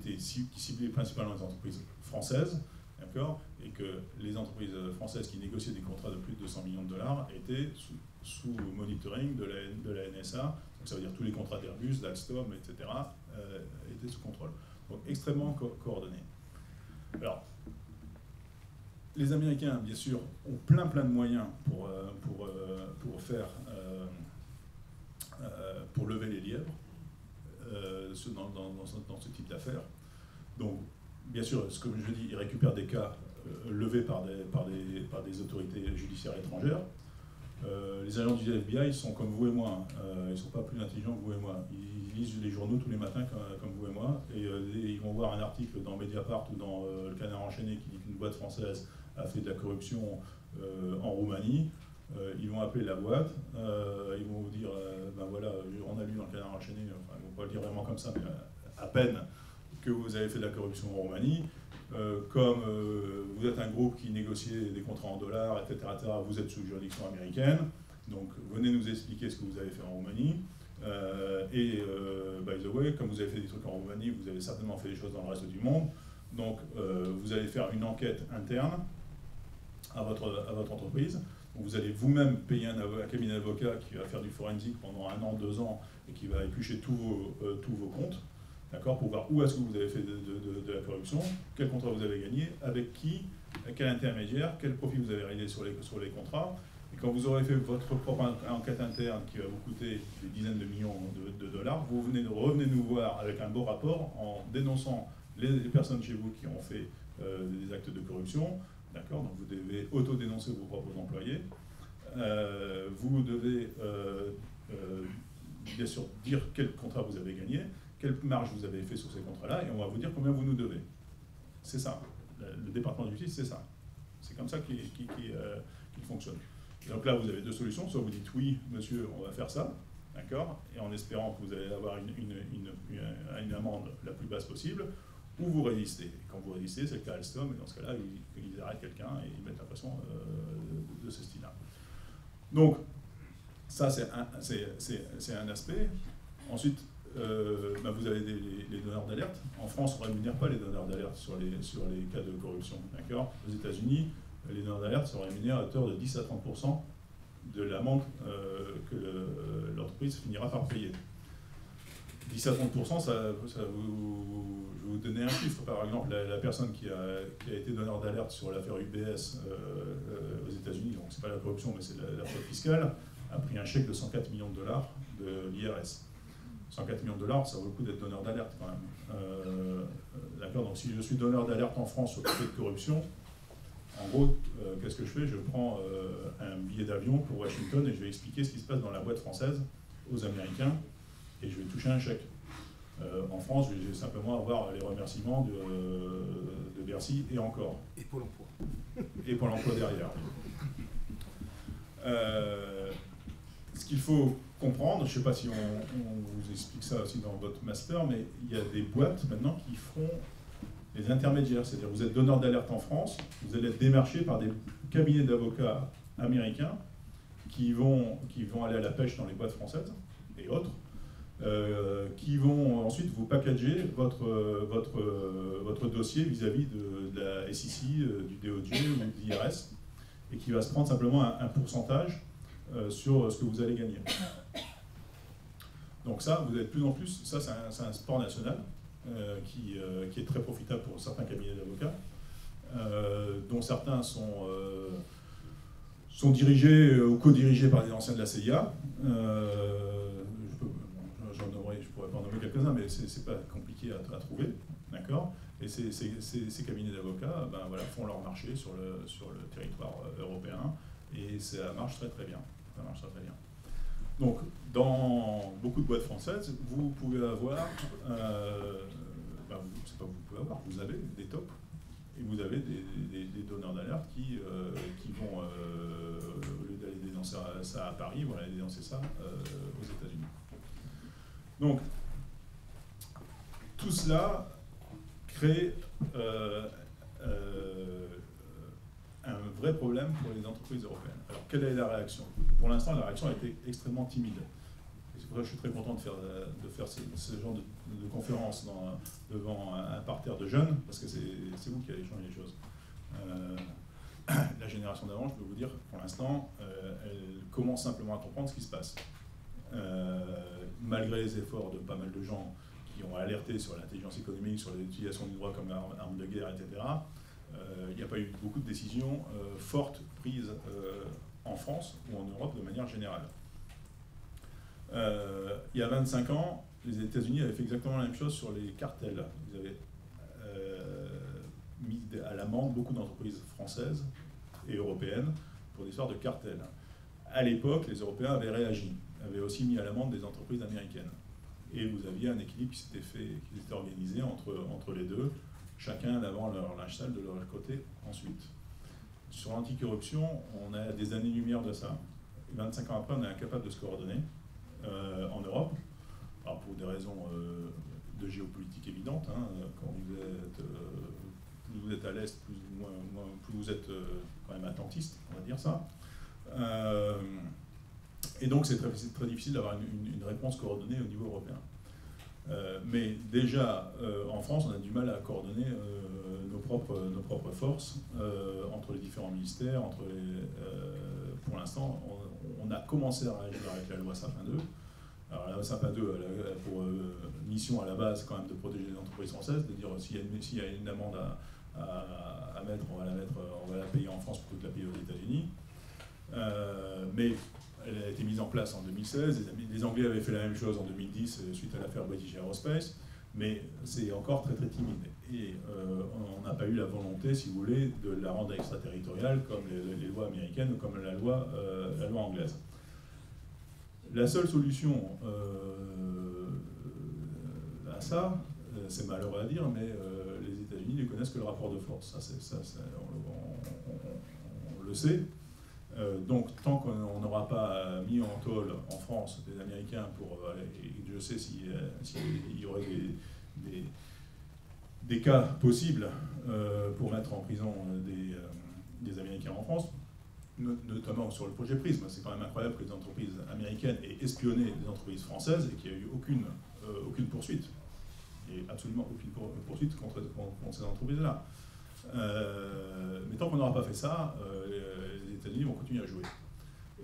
ciblait principalement les entreprises françaises, d'accord, et que les entreprises françaises qui négociaient des contrats de plus de 200 millions de dollars étaient sous monitoring de la NSA, donc ça veut dire tous les contrats d'Airbus, d'Alstom, etc., étaient sous contrôle. Donc extrêmement coordonnés. Alors, les Américains, bien sûr, ont plein de moyens pour lever les lièvres dans ce type d'affaires. Donc, bien sûr, comme je dis, ils récupèrent des cas levés par des autorités judiciaires étrangères. Les agents du FBI sont comme vous et moi, ils ne sont pas plus intelligents que vous et moi. Ils lisent les journaux tous les matins comme vous et moi, et ils vont voir un article dans Mediapart ou dans le Canard enchaîné qui dit qu'une boîte française a fait de la corruption en Roumanie. Ils vont appeler la boîte, ils vont vous dire, ben voilà, on a lu dans le Canard enchaîné, enfin, ils ne vont pas le dire vraiment comme ça, mais à peine que vous avez fait de la corruption en Roumanie. Comme vous êtes un groupe qui négociait des contrats en dollars, etc., vous êtes sous juridiction américaine, donc venez nous expliquer ce que vous avez fait en Roumanie. By the way, comme vous avez fait des trucs en Roumanie, vous avez certainement fait des choses dans le reste du monde, donc vous allez faire une enquête interne à votre entreprise. Donc, vous allez vous-même payer un cabinet d'avocat qui va faire du forensique pendant 1 an, 2 ans, et qui va éplucher tous vos comptes. D'accord, pour voir où est-ce que vous avez fait de la corruption, quel contrat vous avez gagné, avec qui, quel intermédiaire, quel profit vous avez réalisé sur les contrats. Et quand vous aurez fait votre propre enquête interne qui va vous coûter des dizaines de millions de dollars, vous revenez nous voir avec un beau rapport en dénonçant les personnes chez vous qui ont fait des actes de corruption. D'accord, donc vous devez auto-dénoncer vos propres employés. Vous devez bien sûr dire quel contrat vous avez gagné, quelle marge vous avez fait sur ces contrats-là, et on va vous dire combien vous nous devez. C'est ça. Le département de justice, c'est ça. C'est comme ça qu'il fonctionne. Et donc là, vous avez 2 solutions. Soit vous dites oui, monsieur, on va faire ça, d'accord, et en espérant que vous allez avoir une amende la plus basse possible, ou vous résistez. Et quand vous résistez, c'est le cas Alstom, et dans ce cas-là, ils arrêtent quelqu'un et ils mettent la pression de ce style-là. Donc, ça, c'est un aspect. Ensuite, vous avez les donneurs d'alerte. En France, on ne rémunère pas les donneurs d'alerte sur les cas de corruption. Aux États-Unis, les donneurs d'alerte sont rémunérés à hauteur de 10 à 30% de l'amende que l'entreprise finira par payer. 10 à 30%, je vais vous donner un chiffre. Par exemple, la personne qui a été donneur d'alerte sur l'affaire UBS aux États-Unis, donc c'est pas la corruption, mais c'est la fraude fiscale, a pris un chèque de 104 millions de dollars de l'IRS. 104 millions de dollars, ça vaut le coup d'être donneur d'alerte quand même. D'accord, donc si je suis donneur d'alerte en France sur le fait de corruption, en gros, qu'est-ce que je fais? Je prends un billet d'avion pour Washington et je vais expliquer ce qui se passe dans la boîte française aux Américains et je vais toucher un chèque. En France, je vais simplement avoir les remerciements de Bercy et encore. Et Pôle emploi. Et Pôle emploi derrière. Ce qu'il faut comprendre, je ne sais pas si on vous explique ça aussi dans votre master, mais il y a des boîtes maintenant qui font les intermédiaires. C'est-à-dire vous êtes donneur d'alerte en France, vous allez être démarché par des cabinets d'avocats américains qui vont aller à la pêche dans les boîtes françaises et autres, qui vont ensuite vous packager votre dossier vis-à-vis de la SEC, du DOJ ou de l'IRS, et qui va se prendre simplement un pourcentage sur ce que vous allez gagner. Donc ça, vous avez de plus en plus, ça c'est un sport national qui est très profitable pour certains cabinets d'avocats, dont certains sont dirigés ou co-dirigés par des anciens de la CIA. Je pourrais pas en nommer quelques-uns, mais c'est pas compliqué à trouver, d'accord. Et ces cabinets d'avocats, font leur marché sur le territoire européen, et ça marche très très bien. Ça marche très très bien. Donc, dans beaucoup de boîtes françaises, vous pouvez avoir, c'est pas vous pouvez avoir, vous avez des tops, et vous avez des donneurs d'alerte qui vont, au lieu d'aller dénoncer ça à Paris, vont aller dénoncer ça aux États-Unis. Donc, tout cela crée un vrai problème pour les entreprises européennes. Alors, quelle est la réaction? Pour l'instant, la réaction a été extrêmement timide. Et c'est pour ça que je suis très content de faire ce genre de conférence devant un parterre de jeunes, parce que c'est vous qui allez changer les choses. La génération d'avant, je peux vous dire, pour l'instant, elle commence simplement à comprendre ce qui se passe. Malgré les efforts de pas mal de gens qui ont alerté sur l'intelligence économique, sur l'utilisation du droit comme arme de guerre, etc., il n'y a pas eu beaucoup de décisions fortes prises en France ou en Europe de manière générale. Il y a 25 ans, les États-Unis avaient fait exactement la même chose sur les cartels. Ils avaient mis à l'amende beaucoup d'entreprises françaises et européennes pour des histoires de cartels. À l'époque, les Européens avaient réagi, avaient aussi mis à l'amende des entreprises américaines. Et vous aviez un équilibre qui s'était organisé entre les deux, chacun lavant leur linge sale de leur côté ensuite. sur l'anticorruption, on a des années-lumière de ça. 25 ans après, on est incapable de se coordonner en Europe, alors pour des raisons de géopolitique évidentes. Hein, quand plus vous êtes à l'Est, plus vous êtes quand même attentiste, on va dire ça. Et donc c'est très difficile d'avoir une réponse coordonnée au niveau européen. Mais déjà, en France, on a du mal à coordonner nos propres forces entre les différents ministères. Pour l'instant, on a commencé à réagir avec la loi Sapin 2. Alors la loi Sapin 2 elle a pour mission à la base quand même de protéger les entreprises françaises, de dire s'il y a une amende à mettre, on va la payer en France plutôt que de la payer aux États-Unis. Mais elle a été mise en place en 2016, les Anglais avaient fait la même chose en 2010 suite à l'affaire British Aerospace, mais c'est encore très timide. Et on n'a pas eu la volonté, si vous voulez, de la rendre extraterritoriale comme les lois américaines ou comme la loi anglaise. La seule solution à ça, c'est malheureux à dire, mais les États-Unis ne connaissent que le rapport de force. On le sait. Donc, tant qu'on n'aura pas mis en tôle en France des Américains pour... et je sais s'il y aurait des cas possibles pour mettre en prison des Américains en France, notamment sur le projet PRISM. C'est quand même incroyable que les entreprises américaines aient espionné des entreprises françaises et qu'il n'y ait eu aucune poursuite. Et absolument aucune poursuite contre ces entreprises-là. Mais tant qu'on n'aura pas fait ça, les États-Unis vont continuer à jouer.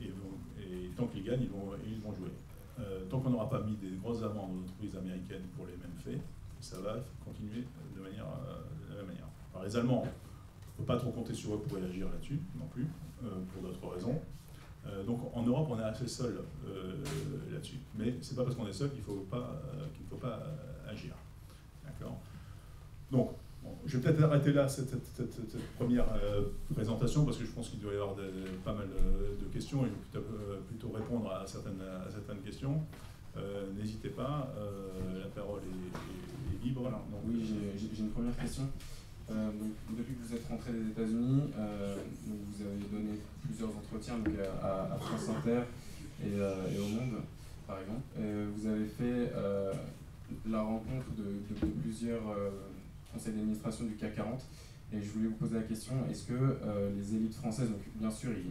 Et tant qu'ils gagnent, ils vont jouer. Tant qu'on n'aura pas mis des grosses amendes aux entreprises américaines pour les mêmes faits, ça va continuer de la même manière. Alors les Allemands, on ne peut pas trop compter sur eux pour réagir là-dessus, non plus, pour d'autres raisons. Donc en Europe, on est assez seul là-dessus. Mais c'est pas parce qu'on est seul qu'il ne faut pas agir. D'accord ? Donc, je vais peut-être arrêter là cette première présentation parce que je pense qu'il doit y avoir pas mal de questions et je vais plutôt répondre à certaines questions. N'hésitez pas, la parole est libre. Alors, oui, j'ai une première question. Donc, depuis que vous êtes rentré des États-Unis, vous avez donné plusieurs entretiens donc, à France Inter et au Monde, par exemple. Vous avez fait la rencontre de plusieurs conseils d'administration du CAC 40. Et je voulais vous poser la question, est-ce que les élites françaises, donc bien sûr ils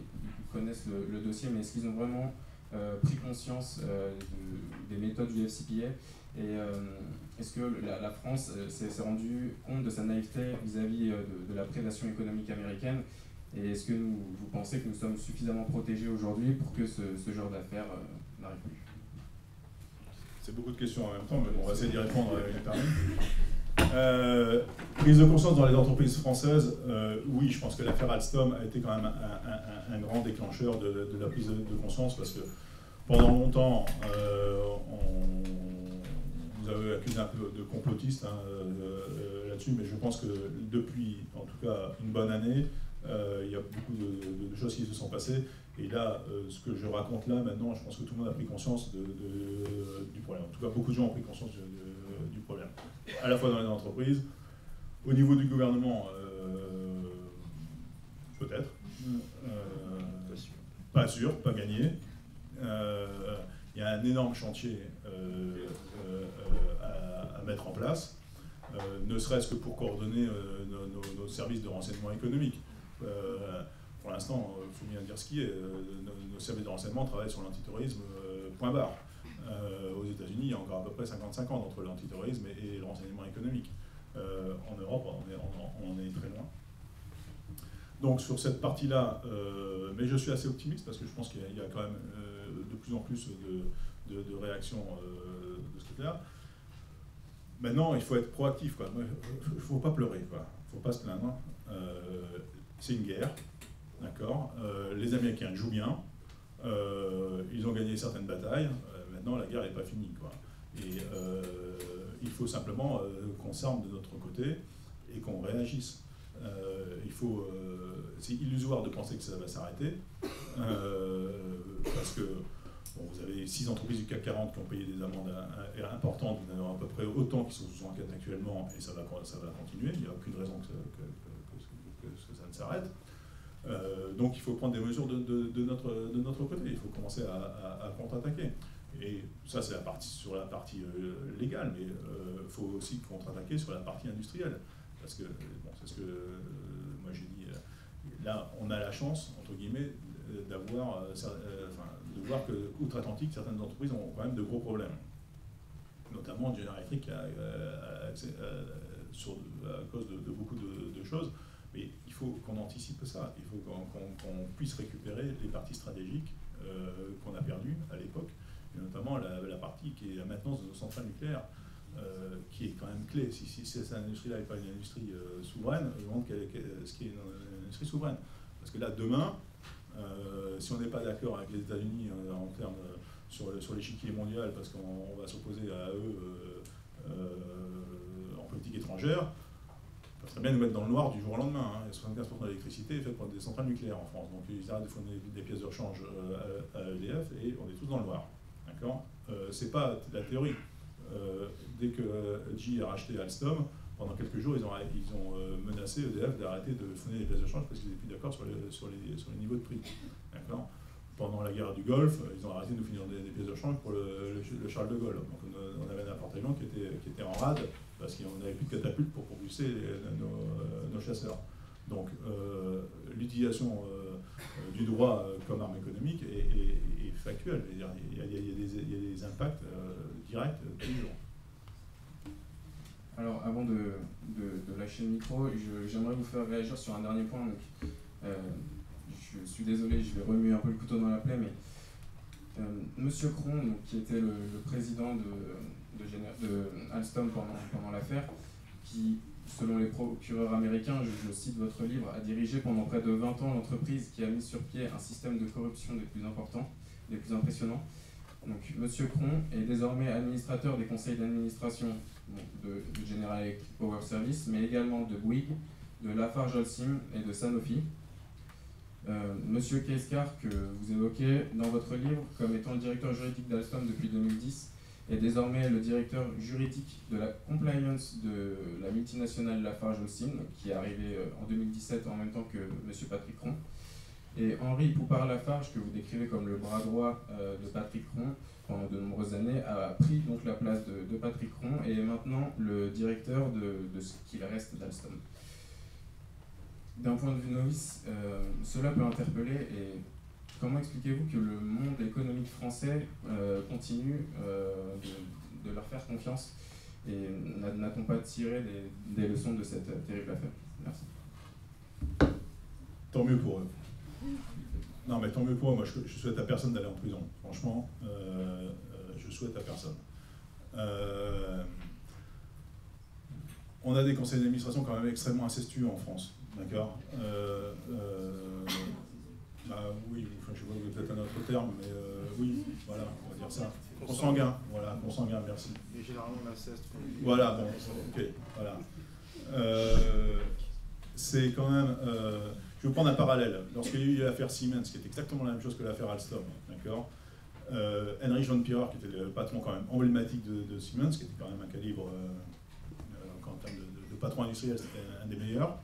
connaissent le dossier, mais est-ce qu'ils ont vraiment pris conscience des méthodes du FCPA et est-ce que la France s'est rendue compte de sa naïveté vis-à-vis de la prédation économique américaine et est-ce que vous pensez que nous sommes suffisamment protégés aujourd'hui pour que ce genre d'affaires n'arrive plus? C'est beaucoup de questions en même temps, mais bon, on va essayer d'y répondre prise de conscience dans les entreprises françaises, oui, je pense que l'affaire Alstom a été quand même un grand déclencheur de la prise de conscience parce que pendant longtemps, vous avez accusé un peu de complotiste là-dessus, mais je pense que depuis, en tout cas, une bonne année, il y a beaucoup de choses qui se sont passées. Et là, ce que je raconte là, maintenant, je pense que tout le monde a pris conscience du problème. En tout cas, beaucoup de gens ont pris conscience du problème. À la fois dans les entreprises, au niveau du gouvernement, peut-être. Pas sûr, pas gagné. Il y a un énorme chantier à mettre en place, ne serait-ce que pour coordonner nos services de renseignement économique. Pour l'instant, il faut bien dire ce qui est, nos services de renseignement travaillent sur l'antiterrorisme, point barre. Aux États-Unis, il y a encore à peu près 50-50 entre l'antiterrorisme et le renseignement économique. En Europe, on est très loin. Donc sur cette partie-là, mais je suis assez optimiste parce que je pense qu'il y a quand même de plus en plus de réactions de ce côté-là. Maintenant, il faut être proactif, quoi. Il ne faut pas pleurer, quoi. Il ne faut pas se plaindre. C'est une guerre, d'accord. Les Américains jouent bien. Ils ont gagné certaines batailles. Maintenant, la guerre n'est pas finie, quoi. Et il faut simplement qu'on s'arme de notre côté et qu'on réagisse. C'est illusoire de penser que ça va s'arrêter, parce que bon, vous avez 6 entreprises du CAC 40 qui ont payé des amendes importantes, vous en avez à peu près autant qui sont sous enquête actuellement, et ça va continuer, il n'y a aucune raison que ça ne s'arrête. Donc il faut prendre des mesures de notre côté, il faut commencer à contre-attaquer. Et ça, c'est sur la partie légale, mais il faut aussi contre-attaquer sur la partie industrielle. Parce que, bon, c'est ce que moi j'ai dit, là, on a la chance, entre guillemets, de voir que, outre-Atlantique, certaines entreprises ont quand même de gros problèmes. Notamment General Electric à cause de beaucoup de choses. Mais il faut qu'on anticipe ça, il faut qu'on puisse récupérer les parties stratégiques qu'on a perdues à l'époque, et notamment la partie qui est la maintenance de nos centrales nucléaires, qui est quand même clé. Si cette industrie-là n'est pas une industrie souveraine, je me demande ce qui est une industrie souveraine. Parce que là, demain, si on n'est pas d'accord avec les États-Unis en termes sur l'échiquier mondial, parce qu'on va s'opposer à eux en politique étrangère, ça serait bien de nous mettre dans le noir du jour au lendemain. Hein. 75% de l'électricité est faite par des centrales nucléaires en France. Donc ils arrêtent de fournir des pièces de rechange à EDF et on est tous dans le noir. D'accord, c'est pas la théorie. Dès que GE a racheté Alstom, pendant quelques jours, ils ont menacé EDF d'arrêter de fournir des pièces de rechange parce qu'ils n'étaient plus d'accord sur les niveaux de prix. D'accord. Pendant la guerre du Golfe, ils ont arrêté de nous fournir des pièces de rechange pour le Charles de Gaulle. Donc on avait un porte-avions qui était en rade parce qu'on n'avait plus de catapultes pour propulser nos chasseurs. Donc l'utilisation du droit comme arme économique est factuelle. Il y a des impacts directs tous les jours. Alors avant de lâcher le micro, j'aimerais vous faire réagir sur un dernier point. Donc, je suis désolé, je vais remuer un peu le couteau dans la plaie, mais Monsieur Cron, donc, qui était le président de Alstom pendant l'affaire, qui, selon les procureurs américains, je cite votre livre, a dirigé pendant près de 20 ans l'entreprise qui a mis sur pied un système de corruption des plus importants, des plus impressionnants. Donc Monsieur Cron est désormais administrateur des conseils d'administration de General Electric Power Service, mais également de Bouygues, de Lafarge-Holcim et de Sanofi. Monsieur Keskar, que vous évoquez dans votre livre comme étant le directeur juridique d'Alstom depuis 2010, est désormais le directeur juridique de la compliance de la multinationale Lafarge-Holcim, qui est arrivé en 2017 en même temps que monsieur Patrick Cron. Et Henri Poupart-Lafarge, que vous décrivez comme le bras droit de Patrick Cron pendant de nombreuses années, a pris donc la place de Patrick Cron et est maintenant le directeur de ce qu'il reste d'Alstom. D'un point de vue novice, cela peut interpeller. Et comment expliquez-vous que le monde économique français continue de leur faire confiance et n'a-t-on pas tiré des leçons de cette terrible affaire? Merci. Tant mieux pour eux. Non, mais tant mieux pour eux. Moi, je souhaite à personne d'aller en prison. Franchement, je souhaite à personne. On a des conseils d'administration quand même extrêmement incestueux en France. D'accord. Oui, enfin, je vois peut-être un autre terme, mais oui, voilà, on va dire ça. Consanguin, voilà, consanguin, merci. Et généralement l'inceste. Voilà, bon, ok, voilà. C'est quand même. Je vais prendre un parallèle. Lorsqu'il y a eu l'affaire Siemens, qui est exactement la même chose que l'affaire Alstom, d'accord. Heinrich von Pirrer, qui était le patron quand même emblématique de Siemens, qui était quand même un calibre, en termes de patron industriel, c'était un des meilleurs.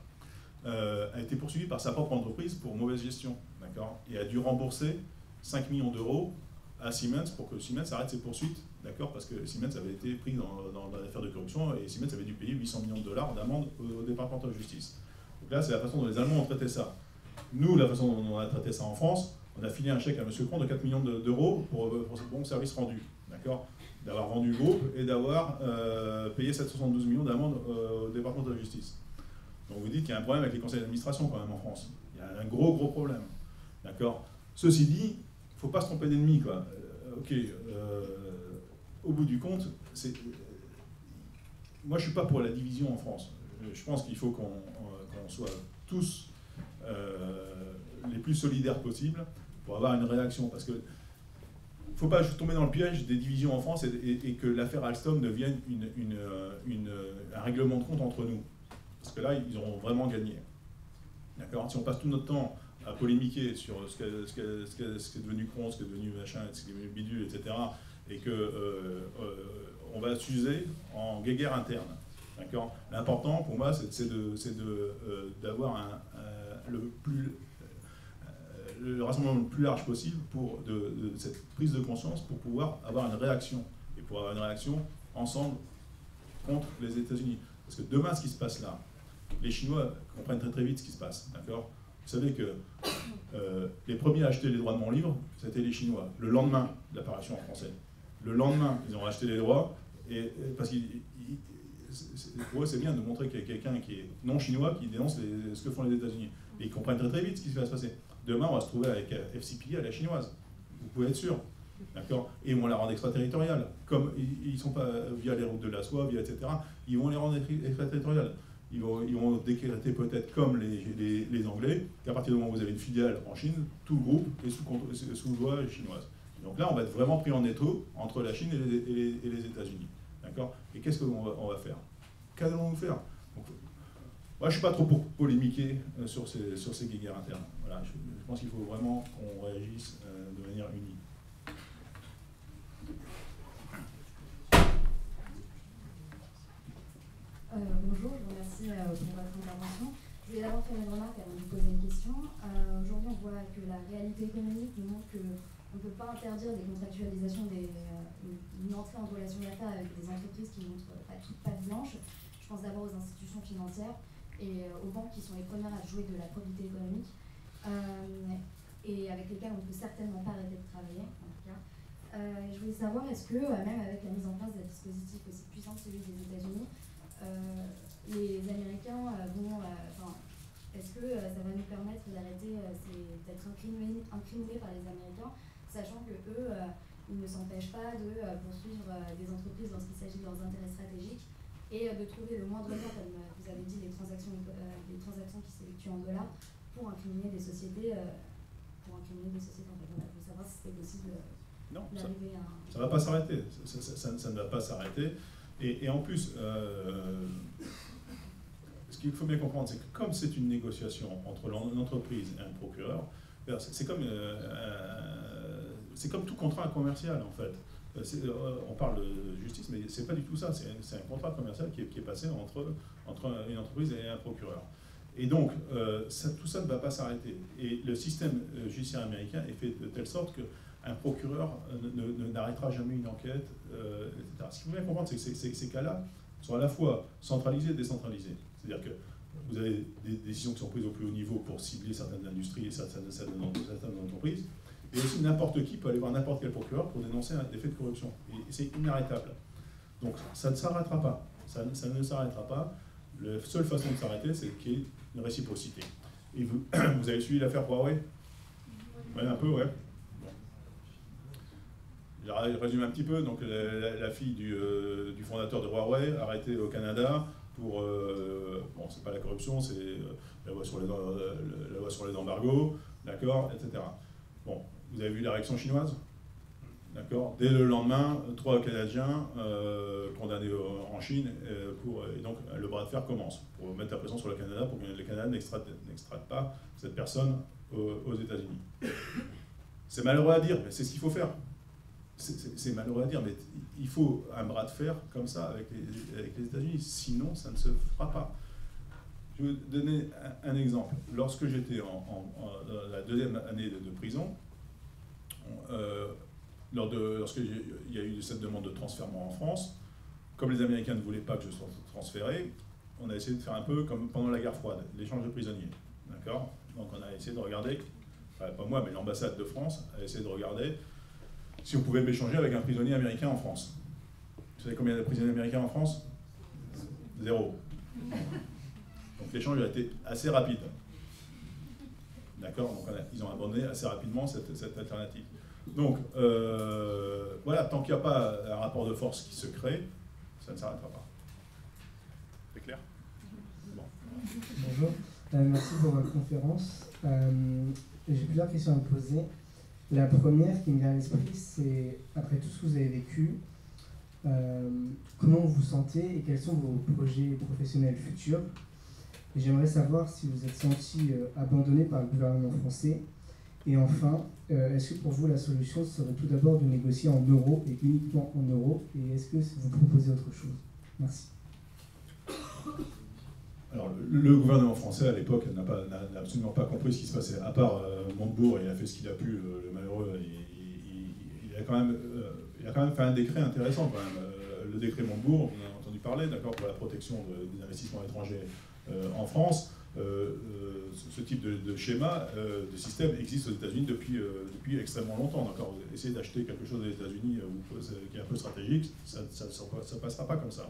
A été poursuivi par sa propre entreprise pour mauvaise gestion, d'accord, et a dû rembourser 5 millions d'euros à Siemens pour que Siemens arrête ses poursuites, d'accord, parce que Siemens avait été pris dans l'affaire de corruption et Siemens avait dû payer 800 millions de dollars d'amende au département de justice. Donc là, c'est la façon dont les Allemands ont traité ça. Nous, la façon dont on a traité ça en France, on a filé un chèque à M. Cron de 4 millions d'euros pour ce bon service rendu, d'accord, d'avoir vendu le groupe et d'avoir payé 772 millions d'amende au département de la justice. Donc vous dites qu'il y a un problème avec les conseils d'administration quand même en France. Il y a un gros problème. D'accord. Ceci dit, il ne faut pas se tromper d'ennemi, quoi. Au bout du compte, moi je ne suis pas pour la division en France. Je pense qu'il faut qu'on soit tous les plus solidaires possibles pour avoir une réaction. Parce que il ne faut pas tomber dans le piège des divisions en France et que l'affaire Alstom devienne un règlement de compte entre nous. Parce que là, ils auront vraiment gagné. D'accord. Si on passe tout notre temps à polémiquer sur ce qu'est devenu Cron, ce qu'est devenu machin, ce qu'est devenu bidule, etc., et qu'on va s'user en guéguerre interne. D'accord. L'important pour moi, c'est d'avoir le plus le rassemblement le plus large possible de cette prise de conscience pour pouvoir avoir une réaction. Et pour avoir une réaction ensemble contre les États-Unis. Parce que demain, ce qui se passe là, les Chinois comprennent très très vite ce qui se passe. D'accord ? Vous savez que les premiers à acheter les droits de mon livre, c'était les Chinois. Le lendemain de l'apparition en français. Le lendemain, ils ont acheté les droits, parce que pour eux, c'est bien de montrer qu'il y a quelqu'un qui est non chinois qui dénonce ce que font les États-Unis. Et ils comprennent très très vite ce qui va se passer. Demain, on va se trouver avec FCPA à la chinoise. Vous pouvez être sûr. D'accord ? Et ils vont la rendre extraterritoriale. Comme ils ne sont pas via les routes de la soie, etc., ils vont les rendre extraterritoriales. Ils vont décréter peut-être comme les Anglais, qu'à partir du moment où vous avez une filiale en Chine, tout le groupe est sous loi chinoise. Donc là, on va être vraiment pris en étau entre la Chine et les États-Unis. D'accord ? Et qu'est-ce qu'on va faire ? Qu'allons-nous faire ? Donc, moi, je ne suis pas trop pour polémiquer sur ces guerres internes. Voilà, je pense qu'il faut vraiment qu'on réagisse de manière unie. Bonjour, je vous remercie pour votre intervention. Je voulais d'abord faire une remarque avant de vous poser une question. Aujourd'hui, on voit que la réalité économique nous montre qu'on ne peut pas interdire des contractualisations, une entrée en relation d'affaires avec des entreprises qui montrent pas toutes pattes blanches. Je pense d'abord aux institutions financières et aux banques qui sont les premières à jouer de la probité économique et avec lesquelles on ne peut certainement pas arrêter de travailler, en tout cas. Je voulais savoir, est-ce que, même avec la mise en place d'un dispositif aussi puissant que celui des États-Unis, les Américains vont... est-ce que ça va nous permettre d'arrêter, d'être incriminés par les Américains, sachant que eux, ils ne s'empêchent pas de poursuivre des entreprises lorsqu'il s'agit de leurs intérêts stratégiques et de trouver le moindre cas, comme vous avez dit, les transactions qui s'effectuent en dollars, pour incriminer des sociétés. En fait, voilà, je veux savoir si c'était possible d'arriver à... Ça ne va pas s'arrêter. Ça ne va pas s'arrêter. Et en plus, ce qu'il faut bien comprendre, c'est que comme c'est une négociation entre l'entreprise et un procureur, c'est comme tout contrat commercial en fait. On parle de justice, mais c'est pas du tout ça. C'est un contrat commercial qui est passé entre une entreprise et un procureur. Et donc, tout ça ne va pas s'arrêter. Et le système judiciaire américain est fait de telle sorte qu'un procureur n'arrêtera jamais une enquête, etc. Ce qu'il faut bien comprendre, c'est que ces cas-là sont à la fois centralisés et décentralisés. C'est-à-dire que vous avez des décisions qui sont prises au plus haut niveau pour cibler certaines industries et certaines entreprises, et aussi n'importe qui peut aller voir n'importe quel procureur pour dénoncer des faits de corruption. Et c'est inarrêtable. Donc ça ne s'arrêtera pas. Ça ne s'arrêtera pas. La seule façon de s'arrêter, c'est qu'il y ait une réciprocité. Et vous avez suivi l'affaire Huawei ? Oui, un peu, ouais. Je résume un petit peu. Donc, la fille du fondateur de Huawei, arrêtée au Canada pour... bon, c'est pas la corruption, c'est la loi sur les embargos, d'accord, etc. Bon, vous avez vu la réaction chinoise ? D'accord. Dès le lendemain, 3 Canadiens condamnés en Chine, et donc le bras de fer commence pour mettre la pression sur le Canada pour que le Canada n'extrade pas cette personne aux États-Unis. C'est malheureux à dire, mais c'est ce qu'il faut faire. C'est malheureux à dire, mais il faut un bras de fer comme ça avec les États-Unis, sinon ça ne se fera pas. Je vais vous donner un exemple. Lorsque j'étais dans la 2e année de prison, lorsqu'il y a eu cette demande de transfert en France, comme les Américains ne voulaient pas que je sois transféré, on a essayé de faire un peu comme pendant la guerre froide, l'échange de prisonniers. D'accord ? Donc on a essayé de regarder, enfin, pas moi, mais l'ambassade de France a essayé de regarder si on pouvait m'échanger avec un prisonnier américain en France. Vous savez combien il y a de prisonniers américains en France ? 0. Donc l'échange a été assez rapide. D'accord ? Donc ils ont abandonné assez rapidement cette alternative. Donc, voilà, tant qu'il n'y a pas un rapport de force qui se crée, ça ne s'arrêtera pas. C'est clair ? Bon. Bonjour, merci pour votre conférence. J'ai plusieurs questions à vous poser. La première qui me vient à l'esprit, c'est, après tout ce que vous avez vécu, comment vous vous sentez et quels sont vos projets professionnels futurs ? Et j'aimerais savoir si vous êtes senti abandonné par le gouvernement français. Et enfin, est-ce que pour vous la solution serait tout d'abord de négocier en euros et uniquement en euros ? Et est-ce que vous proposez autre chose ? Merci. alors, le gouvernement français, à l'époque, n'a absolument pas compris ce qui se passait. À part Montebourg, il a fait ce qu'il a pu, le malheureux, il a quand même fait un décret intéressant, quand même. Le décret Montebourg, on en a entendu parler, d'accord, pour la protection des investissements étrangers en France. Ce type de schéma, de système existe aux États-Unis depuis extrêmement longtemps. D'accord, essayez d'acheter quelque chose aux États-Unis qui est un peu stratégique, ça ne passera pas comme ça.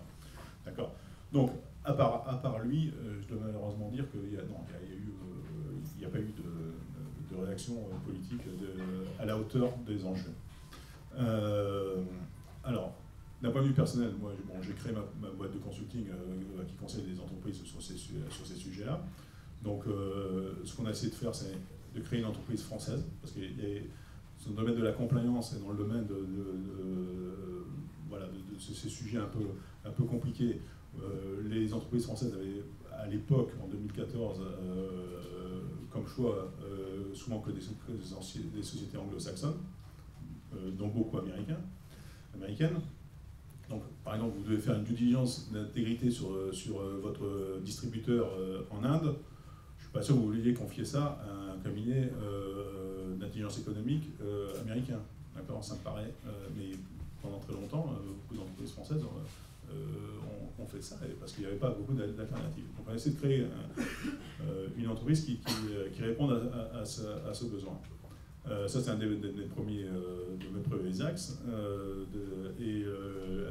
D'accord. Donc, à part lui, je dois malheureusement dire qu'il n'y a pas eu de réaction politique à la hauteur des enjeux. Alors, d'un point de vue personnel, moi, j'ai créé ma boîte de consulting qui conseille des entreprises sur ces sujets-là. Donc, ce qu'on a essayé de faire, c'est de créer une entreprise française, parce que dans le domaine de la compliance et dans le domaine de ces sujets un peu compliqués, les entreprises françaises avaient, à l'époque, en 2014, comme choix, souvent que des sociétés anglo-saxonnes, dont beaucoup américaines. Donc, par exemple, vous devez faire une due diligence d'intégrité sur votre distributeur en Inde. Je ne suis pas sûr que vous vouliez confier ça à un cabinet d'intelligence économique américain. D'accord, ça me paraît. Mais pendant très longtemps, beaucoup d'entreprises françaises ont fait ça parce qu'il n'y avait pas beaucoup d'alternatives. Donc, on a essayé de créer une entreprise qui réponde à ce besoin. Ça, c'est un des premiers axes.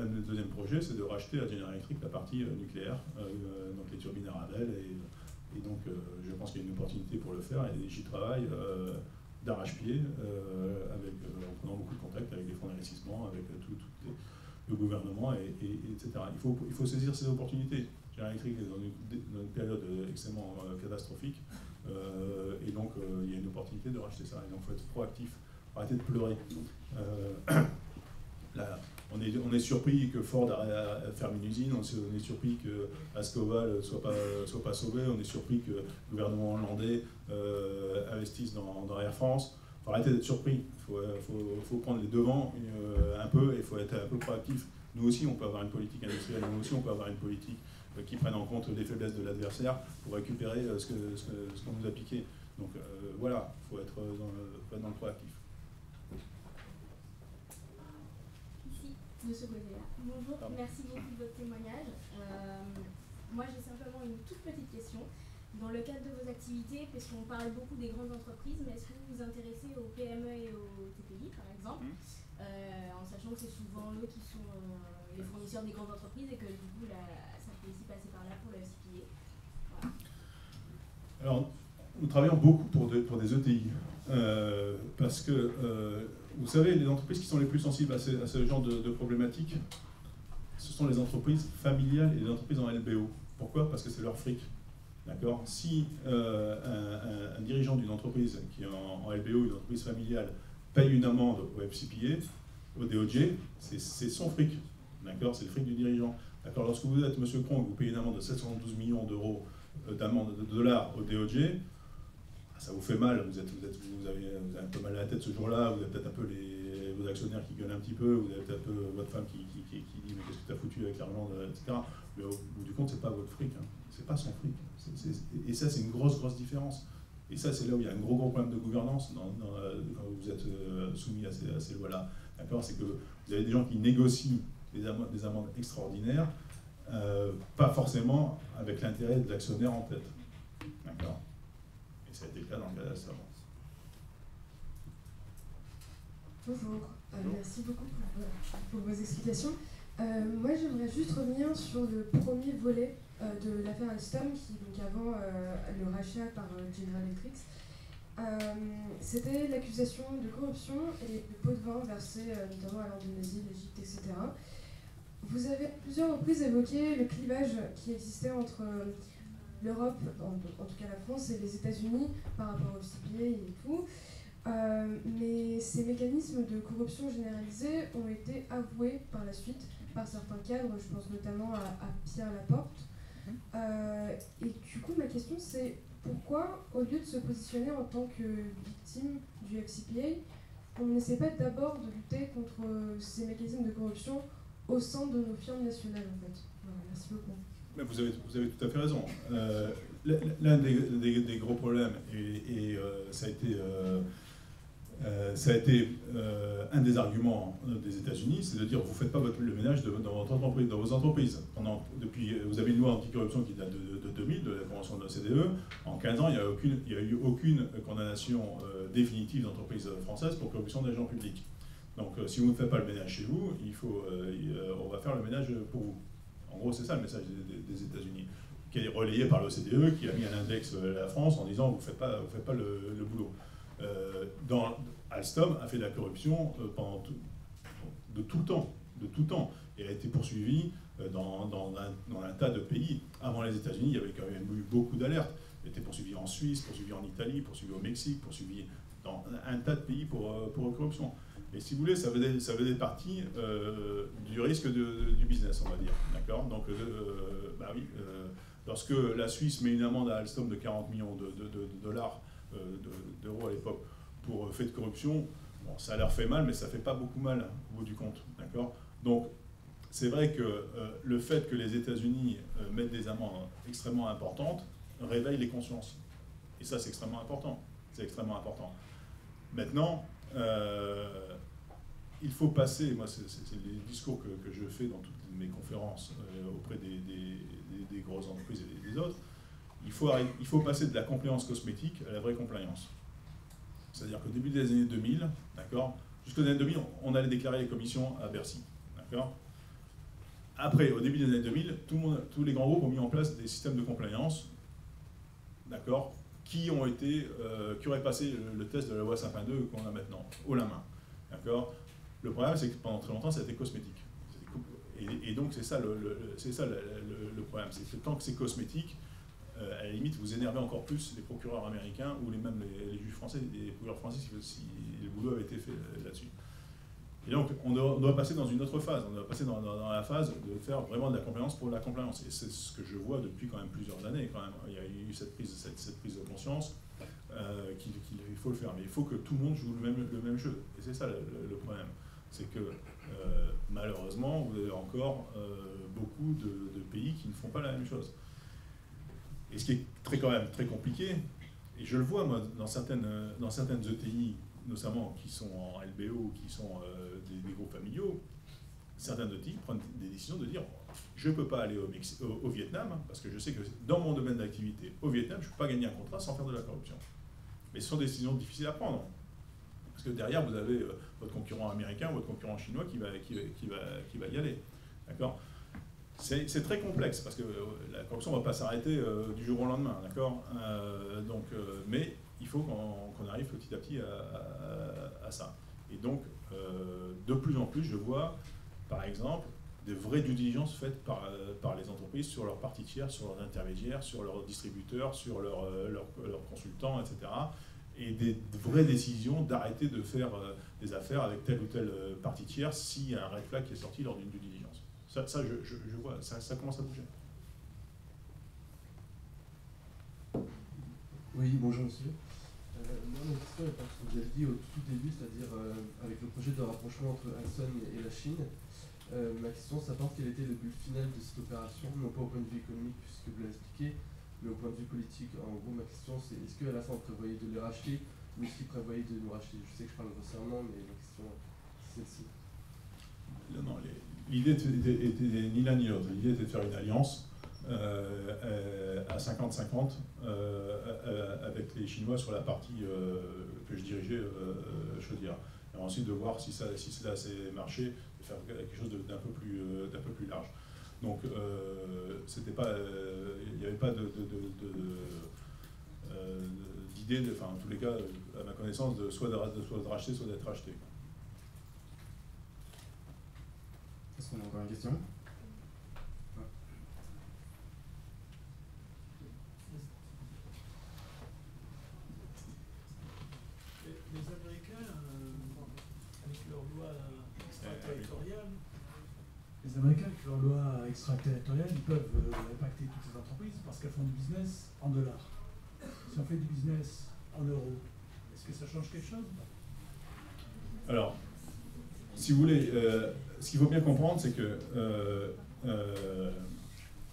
Un deuxième projet, c'est de racheter à General Electric la partie nucléaire, donc les turbines Arabelle. Et donc, je pense qu'il y a une opportunité pour le faire. Et j'y travaille d'arrache-pied, en prenant beaucoup de contacts avec les fonds d'investissement, avec le gouvernement, etc. Il faut saisir ces opportunités. General Electric est dans une période extrêmement catastrophique. Et donc, il y a une opportunité de racheter ça. Et donc, il faut être proactif, arrêter de pleurer. On est surpris que Ford ferme une usine, on est surpris que Ascoval ne soit pas sauvé, on est surpris que le gouvernement hollandais investisse dans Air France. Il faut arrêter d'être surpris. Il faut prendre les devants un peu et il faut être un peu proactif. Nous aussi, on peut avoir une politique industrielle, nous aussi, on peut avoir une politique qui prenne en compte les faiblesses de l'adversaire pour récupérer ce qu'on nous a piqué. Donc voilà, il faut être dans le proactif. Ici, de ce côté-là. Bonjour, merci beaucoup de votre témoignage. Moi, j'ai simplement une toute petite question. Dans le cadre de vos activités, parce qu'on parle beaucoup des grandes entreprises, mais est-ce que vous vous intéressez aux PME et aux TPI, par exemple, en sachant que c'est souvent eux qui sont les fournisseurs des grandes entreprises et que du coup, ça peut aussi passer par là pour le FCPA. Voilà. Alors, nous travaillons beaucoup pour des ETI, parce que, vous savez, les entreprises qui sont les plus sensibles à ce genre de problématiques, ce sont les entreprises familiales et les entreprises en LBO. Pourquoi? Parce que c'est leur fric. D'accord. Si un dirigeant d'une entreprise qui est en LBO, une entreprise familiale, paye une amende au FCPA, au DOJ, c'est son fric. D'accord. C'est le fric du dirigeant. D'accord. Lorsque vous êtes M. Kron, vous payez une amende de 712 millions d'euros d'amende de dollars au DOJ, ça vous fait mal. Vous avez un peu mal à la tête ce jour-là. Vous avez peut-être un peu vos actionnaires qui gueulent un petit peu. Vous avez peut-être un peu votre femme qui dit mais qu'est-ce que tu as foutu avec l'argent, etc. Mais au bout du compte, c'est pas votre fric. Hein. C'est pas son fric. Et ça, c'est une grosse différence. Et ça, c'est là où il y a un gros problème de gouvernance quand vous êtes soumis à ces lois-là. D'accord. C'est que vous avez des gens qui négocient des amendes extraordinaires, pas forcément avec l'intérêt de l'actionnaire en tête. D'accord. Et ça a été le cas dans le cas d'Alstom. Bonjour, merci beaucoup pour vos explications. Moi, j'aimerais juste revenir sur le premier volet de l'affaire Alstom, qui, donc avant le rachat par General Electric, c'était l'accusation de corruption et de pots de vin versés notamment à l'Indonésie, l'Égypte, etc. Vous avez à plusieurs reprises évoqué le clivage qui existait entre l'Europe, en tout cas la France, et les États-Unis par rapport au FCPA et tout. Mais ces mécanismes de corruption généralisée ont été avoués par la suite par certains cadres, je pense notamment à Pierre Laporte. Et du coup, ma question c'est pourquoi, au lieu de se positionner en tant que victime du FCPA, on n'essaie pas d'abord de lutter contre ces mécanismes de corruption au sein de nos firmes nationales en fait. Voilà, merci beaucoup. Mais vous avez tout à fait raison. L'un des gros problèmes, et ça a été un des arguments des États-Unis, c'est de dire vous ne faites pas le ménage dans vos entreprises. Vous avez une loi anticorruption qui date de 2000, de la Convention de l'OCDE. En 15 ans, il n'y a eu aucune condamnation définitive d'entreprise française pour corruption d'agents publics. Donc si vous ne faites pas le ménage chez vous, on va faire le ménage pour vous. En gros, c'est ça le message des États-Unis, qui est relayé par l'OCDE, qui a mis un index à la France en disant vous ne faites pas le boulot. Alstom a fait de la corruption de tout temps, et a été poursuivi dans un tas de pays. Avant les États-Unis, il y avait quand même eu beaucoup d'alertes. Il a été poursuivi en Suisse, poursuivi en Italie, poursuivi au Mexique, poursuivi dans un tas de pays pour corruption. Et si vous voulez, ça faisait partie du risque du business, on va dire. D'accord ? Donc, lorsque la Suisse met une amende à Alstom de 40 millions de dollars, d'euros à l'époque, pour fait de corruption, bon, ça leur fait mal, mais ça ne fait pas beaucoup mal au bout du compte. D'accord ? Donc, c'est vrai que le fait que les États-Unis mettent des amendes extrêmement importantes réveille les consciences. Et ça, c'est extrêmement important. C'est extrêmement important. Maintenant, il faut passer, moi c'est les discours que je fais dans toutes mes conférences auprès des grosses entreprises et des autres, il faut passer de la compliance cosmétique à la vraie compliance. C'est-à-dire qu'au début des années 2000, d'accord, jusqu'aux années 2000, on allait déclarer les commissions à Bercy. D'accord. Après, au début des années 2000, tous les grands groupes ont mis en place des systèmes de compliance, d'accord, qui auraient passé le test de la loi Sapin 2 qu'on a maintenant, haut la main. D'accord. Le problème, c'est que pendant très longtemps, ça a été cosmétique. Et donc, c'est ça le problème. C'est que tant que c'est cosmétique, à la limite, vous énervez encore plus les procureurs américains ou même les juges français, les procureurs français si le boulot avait été fait là-dessus. Et donc, on doit passer dans une autre phase. On doit passer dans la phase de faire vraiment de la compliance pour la compliance. Et c'est ce que je vois depuis quand même plusieurs années. Quand même. Il y a eu cette prise de conscience qu'il faut le faire. Mais il faut que tout le monde joue le même jeu. Et c'est ça le problème. C'est que malheureusement, vous avez encore beaucoup de pays qui ne font pas la même chose. Et ce qui est quand même très compliqué, et je le vois moi dans certaines ETI, notamment qui sont en LBO, qui sont des groupes familiaux, certaines ETI prennent des décisions de dire je ne peux pas aller au Vietnam, parce que je sais que dans mon domaine d'activité au Vietnam, je ne peux pas gagner un contrat sans faire de la corruption. Mais ce sont des décisions difficiles à prendre. Parce que derrière, vous avez votre concurrent américain ou votre concurrent chinois qui va y aller. D'accord ? C'est très complexe, parce que la corruption ne va pas s'arrêter du jour au lendemain. D'accord ? Mais il faut qu'on arrive petit à petit à ça. Et donc, de plus en plus, je vois, par exemple, des vraies due diligence faites par les entreprises sur leurs parties tiers, sur leurs intermédiaires, sur leurs distributeurs, sur leurs consultants, etc. Et des vraies décisions d'arrêter de faire des affaires avec telle ou telle partie tiers s'il y a un red flag qui est sorti lors d'une due diligence. Ça je vois, ça commence à bouger. Oui, bonjour monsieur. Moi, ma question est parce que vous avez dit au tout début, c'est-à-dire avec le projet de rapprochement entre Alstom et la Chine. Ma question, ça pense quel était le but final de cette opération, non pas au point de vue économique, puisque vous l'avez expliqué, mais au point de vue politique. En gros, ma question, c'est est-ce qu'à la fin, on prévoyait de les racheter, ou est-ce qu'ils prévoyaient de nous racheter? Je sais que je parle grossièrement, mais ma question, c'est celle-ci. Non, l'idée était ni l'un ni l'autre. L'idée était de faire une alliance à 50-50 avec les Chinois sur la partie que je dirigeais, Chaudière. Et ensuite de voir si cela s'est marché, de faire quelque chose d'un peu plus large. Donc, c'était pas, il n'y avait pas d'idée, enfin, en tous les cas, à ma connaissance, soit de racheter, soit d'être racheté. Est-ce qu'on a encore une question ? Les Américains, avec leur loi extraterritoriale, ils peuvent impacter toutes ces entreprises parce qu'elles font du business en dollars. Si on fait du business en euros, est-ce que ça change quelque chose ? Alors, si vous voulez, ce qu'il faut bien comprendre, c'est que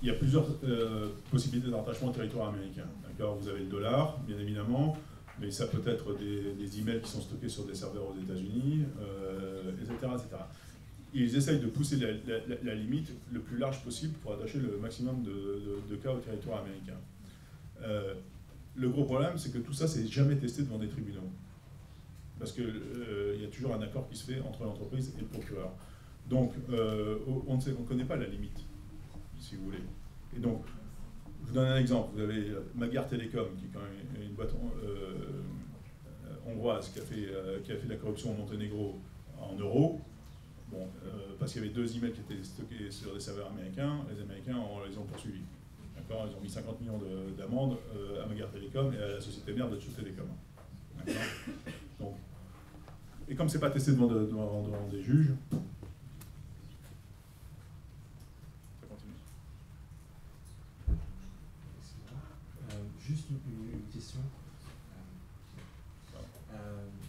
il y a plusieurs possibilités de rattachement au territoire américain. Vous avez le dollar, bien évidemment, mais ça peut être des emails qui sont stockés sur des serveurs aux États-Unis, etc., etc. Ils essayent de pousser la limite le plus large possible pour attacher le maximum de cas au territoire américain. Le gros problème, c'est que tout ça, c'est jamais testé devant des tribunaux. Parce qu'il y a toujours un accord qui se fait entre l'entreprise et le procureur. Donc, on ne connaît pas la limite, si vous voulez. Et donc, je vous donne un exemple. Vous avez Magyar Telekom, qui est quand même une boîte hongroise qui a fait de la corruption au Monténégro en euros. Bon, parce qu'il y avait 2 emails qui étaient stockés sur des serveurs américains. Les Américains les ont poursuivis. D'accord ? Ils ont mis 50 millions d'amendes à Magyar Telekom et à la société mère de Deutsche Telekom. Donc, et comme c'est pas testé devant des juges, ça continue. Juste une question.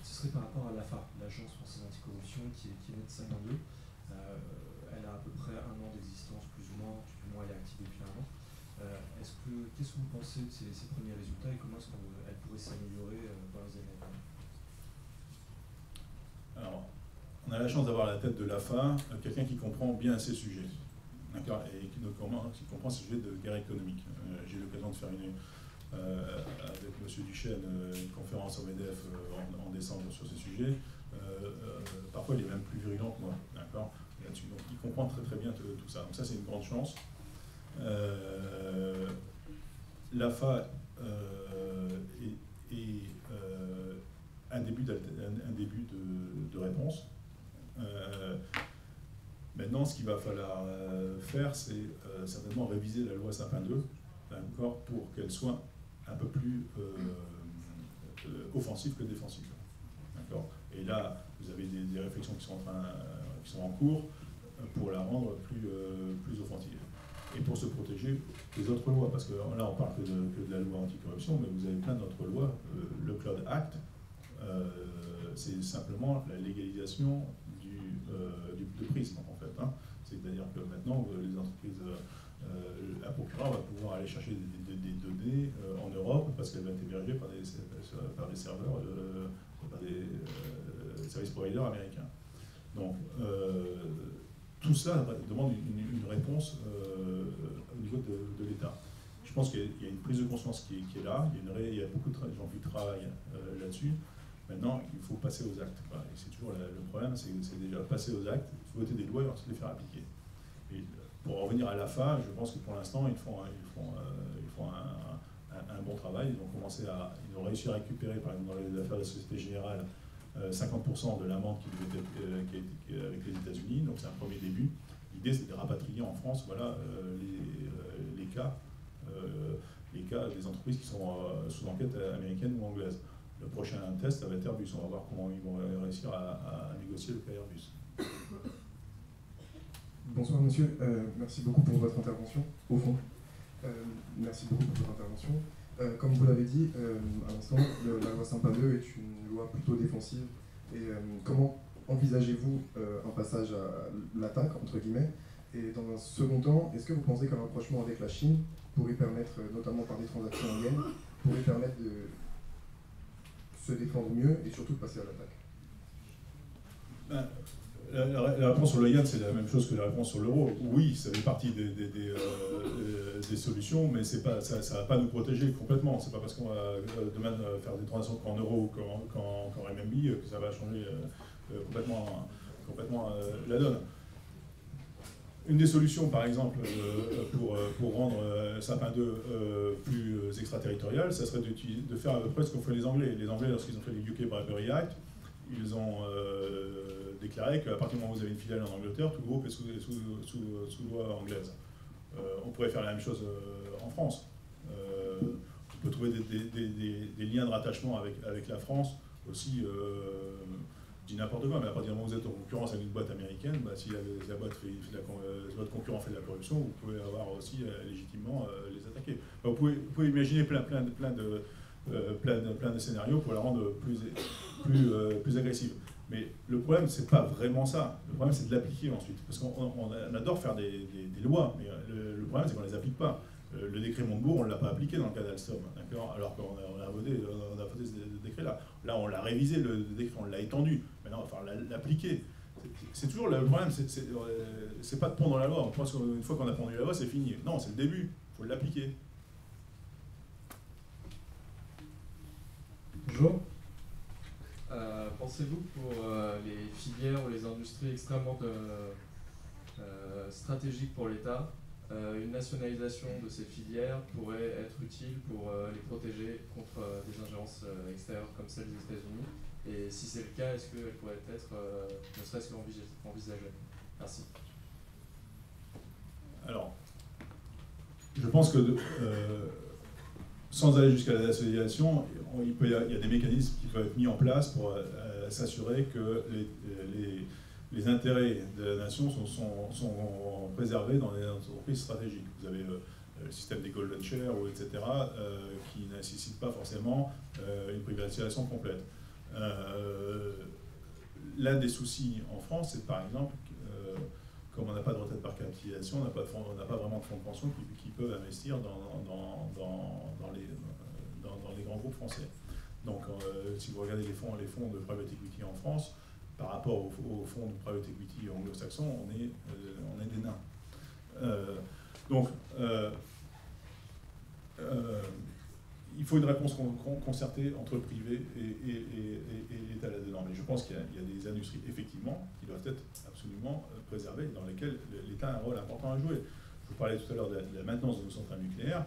Ce serait par rapport à l'AFA, l'Agence française anticorruption, qui est née de 52. Elle a à peu près 1 an d'existence, plus ou moins elle est active depuis 1 an. Qu'est-ce que vous pensez de ces premiers résultats et comment est-ce qu'elle pourrait s'améliorer dans les années à venir? Alors, on a la chance d'avoir à la tête de l'AFA quelqu'un qui comprend bien ces sujets, d'accord, et qui comprend ces sujets de guerre économique. J'ai eu l'occasion de faire avec M. Duchesne une conférence au MEDEF en décembre sur ces sujets. Parfois, il est même plus virulent que moi, d'accord, là-dessus. Donc, il comprend très très bien tout ça. Donc ça, c'est une grande chance. L'AFA est un début de réponse. Maintenant, ce qu'il va falloir faire, c'est certainement réviser la loi Sapin 2, d'accord, pour qu'elle soit un peu plus offensive que défensive. D'accord. Et là, vous avez des réflexions qui sont en cours pour la rendre plus offensive. Et pour se protéger des autres lois, parce que là on parle que de la loi anticorruption, mais vous avez plein d'autres lois. Le Cloud Act, c'est simplement la légalisation du prisme, en fait. Hein. C'est-à-dire que maintenant, les entreprises, un procureur va pouvoir aller chercher des données en Europe parce qu'elle va être hébergée par des serveurs, par des service providers américains. Donc, tout ça demande une réponse au niveau de l'État. Je pense qu'il y a une prise de conscience qui est là, il y a beaucoup de gens qui travaillent là-dessus. Maintenant, il faut passer aux actes. Et c'est toujours le problème, c'est déjà passer aux actes, voter des lois et ensuite les faire appliquer. Et pour revenir à l'AFA, je pense que pour l'instant, ils font un bon travail. Ils ont réussi à récupérer, par exemple, dans les affaires de la Société Générale, 50% de l'amende qui a été avec les États-Unis, donc c'est un premier début. L'idée, c'est de rapatrier en France, voilà, les cas des entreprises qui sont sous enquête américaine ou anglaise. Le prochain test, ça va être Airbus. On va voir comment ils vont réussir à négocier le cas Airbus. Bonsoir monsieur, merci beaucoup pour votre intervention, au fond. Merci beaucoup pour votre intervention. Comme vous l'avez dit à l'instant, la loi Sapin 2 est une loi plutôt défensive. Et comment envisagez-vous un passage à l'attaque, entre guillemets? Et dans un second temps, est-ce que vous pensez qu'un rapprochement avec la Chine pourrait permettre, notamment par des transactions en yens, pourrait permettre de se défendre mieux et surtout de passer à l'attaque? La réponse sur le yen, c'est la même chose que la réponse sur l'euro. Oui, ça fait partie des solutions, mais ça ne va pas nous protéger complètement. C'est pas parce qu'on va demain faire des transactions qu'en euros ou qu'en RMB que ça va changer complètement la donne. Une des solutions, par exemple, pour rendre Sapin 2 plus extraterritorial, ça serait de faire à peu près ce qu'ont fait les Anglais. Les Anglais, lorsqu'ils ont fait le UK Bribery Act, ils ont déclaré qu'à partir du moment où vous avez une filiale en Angleterre, tout le groupe est sous loi anglaise. On pourrait faire la même chose en France. On peut trouver des liens de rattachement avec la France aussi. Je dis n'importe quoi, mais à partir du moment où vous êtes en concurrence avec une boîte américaine, si votre concurrent fait de la corruption, vous pouvez avoir aussi légitimement les attaquer. Vous pouvez imaginer plein de scénarios pour la rendre plus agressive. Mais le problème, c'est pas vraiment ça. Le problème, c'est de l'appliquer ensuite. Parce qu'on adore faire des lois, mais le problème, c'est qu'on ne les applique pas. Le décret Montebourg, on ne l'a pas appliqué dans le cas d'Alstom, d'accord, alors qu'on a voté ce décret-là. Là, on l'a révisé, le décret, on l'a étendu. Maintenant, il va falloir l'appliquer. C'est toujours le problème, c'est pas de pondre la loi. On pense qu'une fois qu'on a pondu la loi, c'est fini. Non, c'est le début. Il faut l'appliquer. Bonjour. Pensez-vous que pour les filières ou les industries extrêmement stratégiques pour l'État, une nationalisation de ces filières pourrait être utile pour les protéger contre des ingérences extérieures comme celles des États-Unis? Et si c'est le cas, est-ce qu'elle pourrait être ne serait-ce qu'envisagée? Merci. Alors, je pense que sans aller jusqu'à la nationalisation, il y a des mécanismes qui peuvent être mis en place pour s'assurer que les intérêts de la nation sont préservés dans les entreprises stratégiques. Vous avez le système des golden shares, etc., qui ne nécessite pas forcément une privatisation complète. L'un des soucis en France, c'est par exemple, comme on n'a pas de retraite par capitalisation, on n'a pas vraiment de fonds de pension qui peuvent investir dans les grands groupes français. Donc, si vous regardez les fonds de private equity en France, par rapport aux fonds de private equity anglo-saxons, on est des nains. Donc, il faut une réponse concertée entre le privé et l'État là-dedans. Mais je pense qu'il y a des industries, effectivement, qui doivent être absolument préservées, dans lesquelles l'État a un rôle important à jouer. Je vous parlais tout à l'heure de la maintenance de nos centrales nucléaires.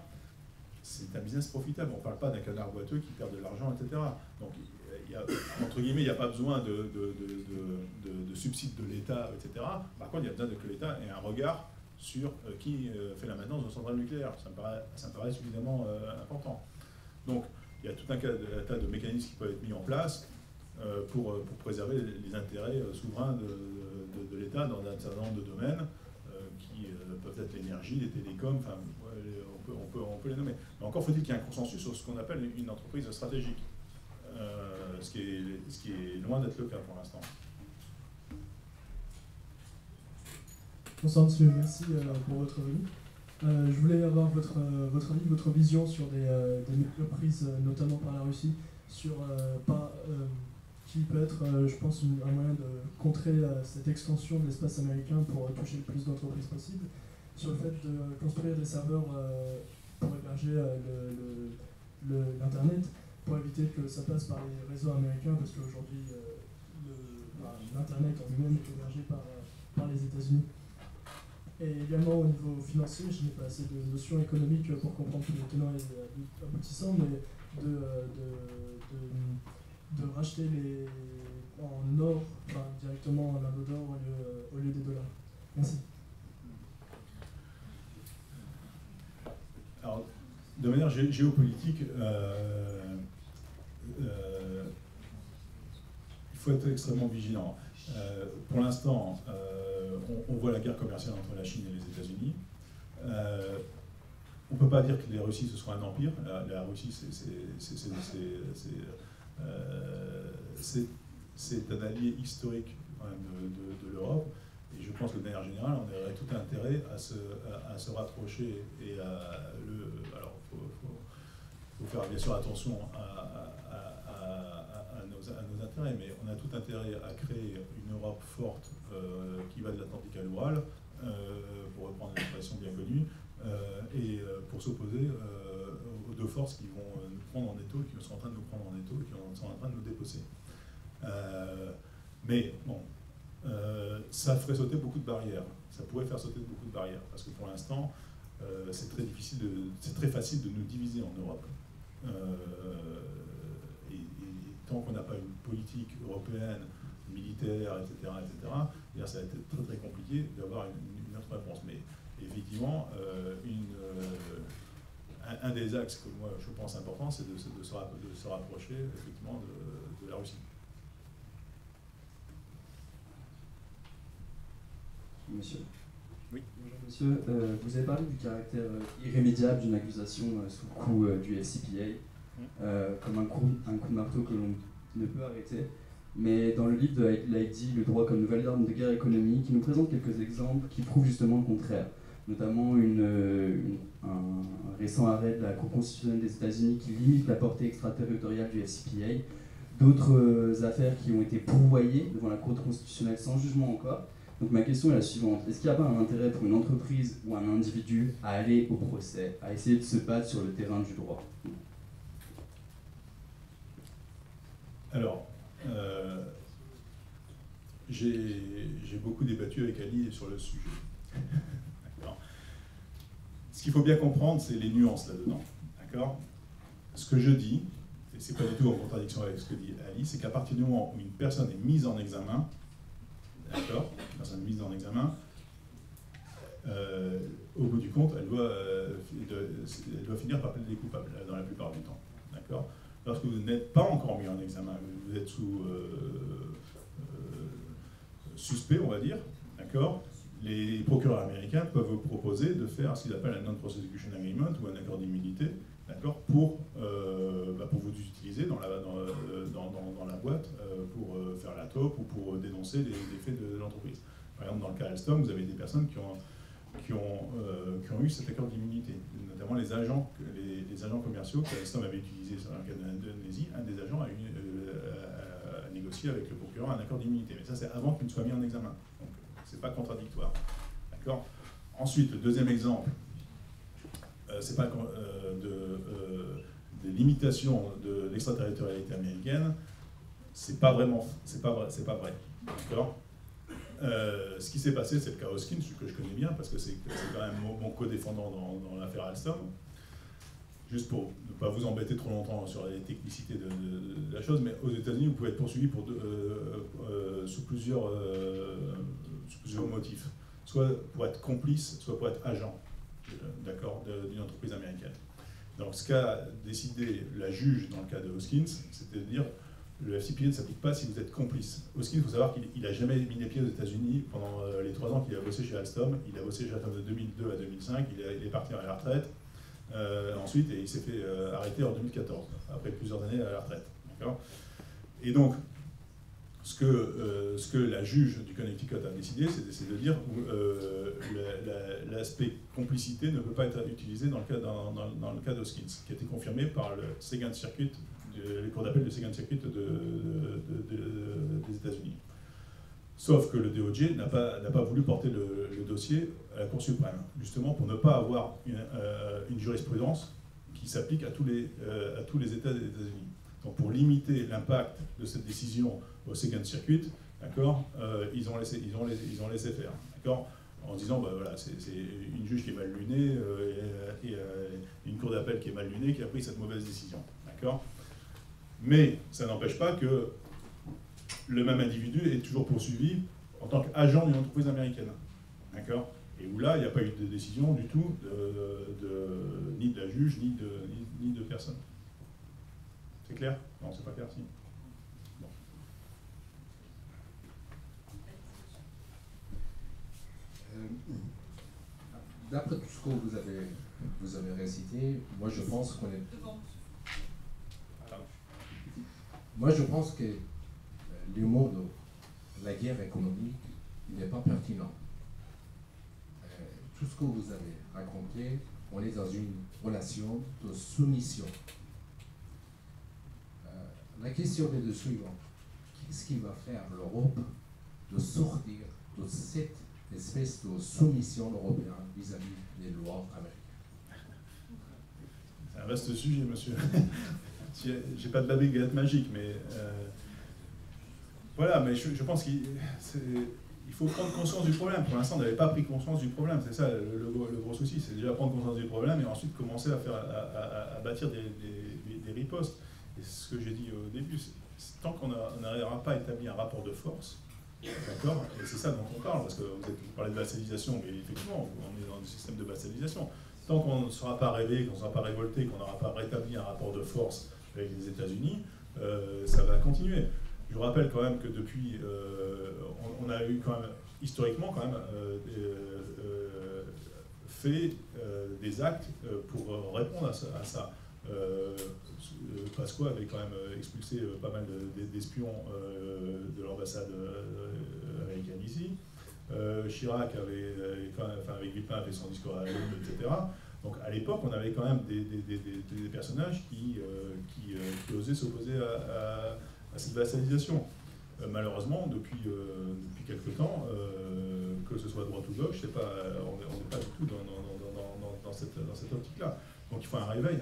C'est un business profitable. On ne parle pas d'un canard boiteux qui perd de l'argent, etc. Donc, entre guillemets, il n'y a pas besoin de subsides de l'État, etc. Par contre, il y a besoin que l'État ait un regard sur qui fait la maintenance de nos centrales nucléaires. Ça me paraît suffisamment important. Donc, il y a tout un tas de mécanismes qui peuvent être mis en place pour préserver les intérêts souverains de l'État dans un certain nombre de domaines qui peuvent être l'énergie, les télécoms, enfin, on peut les nommer. Mais encore faut-il qu'il y ait un consensus sur ce qu'on appelle une entreprise stratégique, ce qui est loin d'être le cas pour l'instant. Bonsoir monsieur, merci pour votre venue. Je voulais avoir votre avis, votre vision sur des mesures prises notamment par la Russie, sur qui peut être, je pense, un moyen de contrer cette extension de l'espace américain pour toucher le plus d'entreprises possible, sur le fait de construire des serveurs pour héberger l'Internet, pour éviter que ça passe par les réseaux américains, parce qu'aujourd'hui, l'Internet en lui-même est hébergé par les États-Unis. Et également au niveau financier, je n'ai pas assez de notions économiques pour comprendre tous les tenants et les aboutissants, mais de racheter en or, enfin, directement en lingots d'or au lieu des dollars. Merci. Alors, de manière géopolitique, il faut être extrêmement vigilant. Pour l'instant, on voit la guerre commerciale entre la Chine et les États-Unis. On ne peut pas dire que la Russie ce soit un empire. La Russie, c'est un allié historique de l'Europe. Et je pense que de manière générale, on aurait tout intérêt à se rapprocher et alors, il faut faire bien sûr attention à nos intérêts, mais on a tout intérêt à créer une Europe forte qui va de l'Atlantique à l'Oural, pour reprendre une expression bien connue, et pour s'opposer aux deux forces qui vont nous prendre en étau, qui sont en train de nous prendre en étau, qui sont en train de nous dépecer. Mais bon, ça ferait sauter beaucoup de barrières. Ça pourrait faire sauter beaucoup de barrières, parce que pour l'instant, c'est très facile de nous diviser en Europe. Et tant qu'on n'a pas une politique européenne, militaire, etc., ça va être très très compliqué d'avoir une autre réponse. Mais effectivement, un des axes que moi je pense important, c'est de se rapprocher effectivement de la Russie. Monsieur. Oui. Bonjour monsieur, vous avez parlé du caractère irrémédiable d'une accusation sous le coup du FCPA, comme un coup de marteau que l'on ne peut arrêter. Mais dans le livre de Heidi, Le droit comme nouvelle arme de guerre économique, il nous présente quelques exemples qui prouvent justement le contraire. Notamment un récent arrêt de la Cour constitutionnelle des États-Unis qui limite la portée extraterritoriale du FCPA, d'autres affaires qui ont été pourvoyées devant la Cour constitutionnelle sans jugement encore. Donc ma question est la suivante, est-ce qu'il n'y a pas un intérêt pour une entreprise ou un individu à aller au procès, à essayer de se battre sur le terrain du droit? Alors, j'ai beaucoup débattu avec Ali sur le sujet. D'accord. Ce qu'il faut bien comprendre, c'est les nuances là-dedans. D'accord. Ce que je dis, et c'est pas du tout en contradiction avec ce que dit Ali, c'est qu'à partir du moment où une personne est mise en examen, d'accord, une personne mise en examen, au bout du compte, elle doit finir par plaider coupable, dans la plupart du temps. D'accord. Lorsque vous n'êtes pas encore mis en examen, vous êtes sous suspect, on va dire, d'accord, les procureurs américains peuvent vous proposer de faire ce qu'ils appellent un non-prosecution agreement ou un accord d'immunité, d'accord, pour vous utiliser dans la boîte pour faire la taupe ou pour dénoncer les faits de l'entreprise. Par exemple, dans le cas Alstom, vous avez des personnes qui ont eu cet accord d'immunité, notamment les agents commerciaux que Alstom avait utilisés sur le cas de l'Indonésie. Un des agents a négocié avec le procureur un accord d'immunité, mais ça c'est avant qu'il ne soit mis en examen, donc c'est pas contradictoire. D'accord. Ensuite, le deuxième exemple, c'est pas de limitation de l'extraterritorialité américaine, c'est pas vrai. D'accord. Ce qui s'est passé, c'est le cas Hoskins, que je connais bien, parce que c'est quand même mon co-défendant dans l'affaire Alstom. Juste pour ne pas vous embêter trop longtemps sur les technicités de la chose, mais aux États-Unis, vous pouvez être poursuivi sous plusieurs motifs. Soit pour être complice, soit pour être agent d'accord, d'une entreprise américaine. Donc ce qu'a décidé la juge dans le cas de Hoskins, c'était de dire le FCPA ne s'applique pas si vous êtes complice. Hoskins, il faut savoir qu'il n'a jamais mis les pieds aux États-Unis pendant les 3 ans qu'il a bossé chez Alstom. Il a bossé chez Alstom de 2002 à 2005, il est parti à la retraite. Ensuite, et il s'est fait arrêter en 2014, après plusieurs années à la retraite. Et donc, ce que la juge du Connecticut a décidé, c'est de dire que l'aspect complicité ne peut pas être utilisé dans le cas d'Hoskins, qui a été confirmé par le Second Circuit, les cours d'appel du Second Circuit des États-Unis. Sauf que le DOJ n'a pas voulu porter le dossier à la Cour suprême, justement pour ne pas avoir une jurisprudence qui s'applique à tous les États des États-Unis. Donc pour limiter l'impact de cette décision au Second Circuit, d'accord, ils ont laissé faire, d'accord, en disant bah voilà, c'est une juge qui est mal lunée et une cour d'appel qui est mal lunée qui a pris cette mauvaise décision, d'accord. Mais ça n'empêche pas que le même individu est toujours poursuivi en tant qu'agent d'une entreprise américaine, d'accord, et où là il n'y a pas eu de décision du tout ni de la juge ni de personne. C'est clair? Non, c'est pas clair, si. Bon. D'après tout ce que vous avez récité, moi je pense qu'on est... Moi je pense que le mot de la guerre économique n'est pas pertinent. Tout ce que vous avez raconté, on est dans une relation de soumission. La question est de suivante. Qu'est-ce qui va faire l'Europe de sortir de cette espèce de soumission européenne vis-à-vis des lois américaines? C'est un vaste sujet, monsieur. J'ai pas de baguette magique, mais voilà, mais je pense qu'il faut prendre conscience du problème. Pour l'instant, on n'avait pas pris conscience du problème. C'est ça le gros souci, c'est déjà prendre conscience du problème et ensuite commencer à bâtir des ripostes. Et ce que j'ai dit au début, tant qu'on n'arrivera pas à établir un rapport de force, d'accord, et c'est ça dont on parle, parce que vous parlez de vassalisation, mais effectivement, on est dans un système de vassalisation. Tant qu'on ne sera pas réveillé, qu'on ne sera pas révolté, qu'on n'aura pas rétabli un rapport de force avec les États-Unis, ça va continuer. Je vous rappelle quand même que depuis, on a eu quand même, historiquement quand même, fait des actes pour répondre à ça. Pasqua avait quand même expulsé pas mal d'espions de l'ambassade américaine ici. Chirac avait quand même, enfin avec Villepin, fait son discours à l'ONU, etc. Donc à l'époque, on avait quand même des personnages qui osaient s'opposer à cette vassalisation. Malheureusement, depuis quelque temps, que ce soit droite ou gauche, on n'est pas du tout dans cette optique-là. Donc il faut un réveil.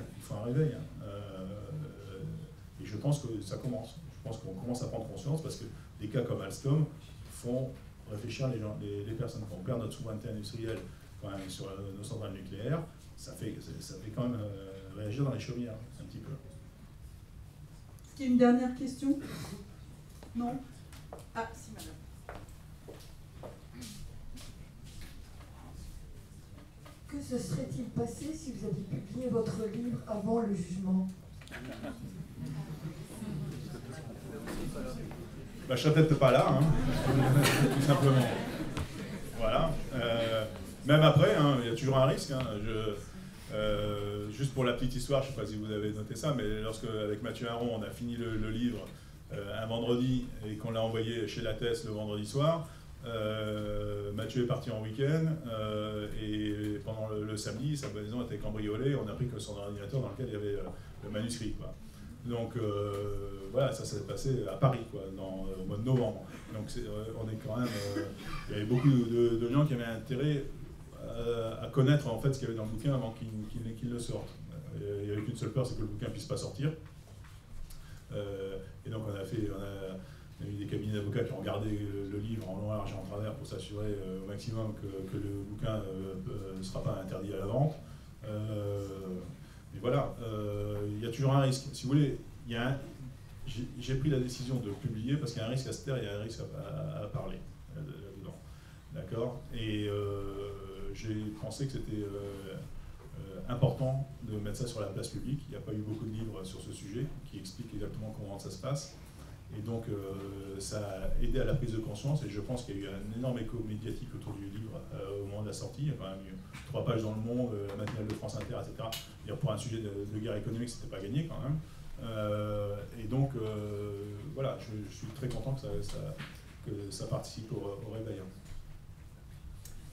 Et je pense que ça commence. Je pense qu'on commence à prendre conscience parce que des cas comme Alstom font réfléchir les personnes. Quand on perd notre souveraineté industrielle quand même sur nos centrales nucléaires, ça fait quand même réagir dans les chaumières un petit peu. Est-ce qu'il y a une dernière question? Non? Ah, si, madame. Que se serait-il passé si vous aviez publié votre livre avant le jugement? Bah, je serais peut-être pas là, hein, tout simplement. Voilà. Même après, hein, il y a toujours un risque. Hein. Juste pour la petite histoire, je ne sais pas si vous avez noté ça, mais lorsque, avec Mathieu Aron, on a fini le livre un vendredi et qu'on l'a envoyé chez Lattès le vendredi soir, Mathieu est parti en week-end et pendant le samedi, sa maison était cambriolée. On a appris que son ordinateur dans lequel il y avait le manuscrit, quoi. Donc voilà, ça s'est passé à Paris, quoi, au mois de novembre. Donc on est quand même, il y avait beaucoup de gens qui avaient intérêt à connaître en fait ce qu'il y avait dans le bouquin avant qu'il le sorte. Il n'y avait qu'une seule peur, c'est que le bouquin ne puisse pas sortir. Et donc on a eu des cabinets d'avocats qui ont regardé le livre en long, large et en travers pour s'assurer au maximum que le bouquin ne sera pas interdit à la vente. Mais voilà, il y a toujours un risque. Si vous voulez, j'ai pris la décision de publier parce qu'il y a un risque à se taire et il y a un risque à parler là-dedans. D'accord? Et j'ai pensé que c'était important de mettre ça sur la place publique. Il n'y a pas eu beaucoup de livres sur ce sujet qui expliquent exactement comment ça se passe. Et donc, ça a aidé à la prise de conscience. Et je pense qu'il y a eu un énorme écho médiatique autour du livre au moment de la sortie. Il y a quand même eu 3 pages dans Le Monde, la matinale de France Inter, etc. Et pour un sujet de guerre économique, c'était pas gagné quand même. Et donc, voilà, je suis très content que ça participe au réveil.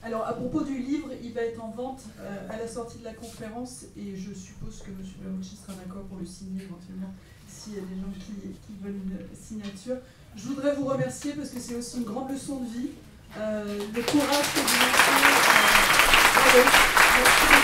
Alors, à propos du livre, il va être en vente à la sortie de la conférence et je suppose que M. Barucci sera d'accord pour le signer éventuellement s'il y a des gens qui veulent une signature. Je voudrais vous remercier parce que c'est aussi une grande leçon de vie. Le courage que vous avez fait.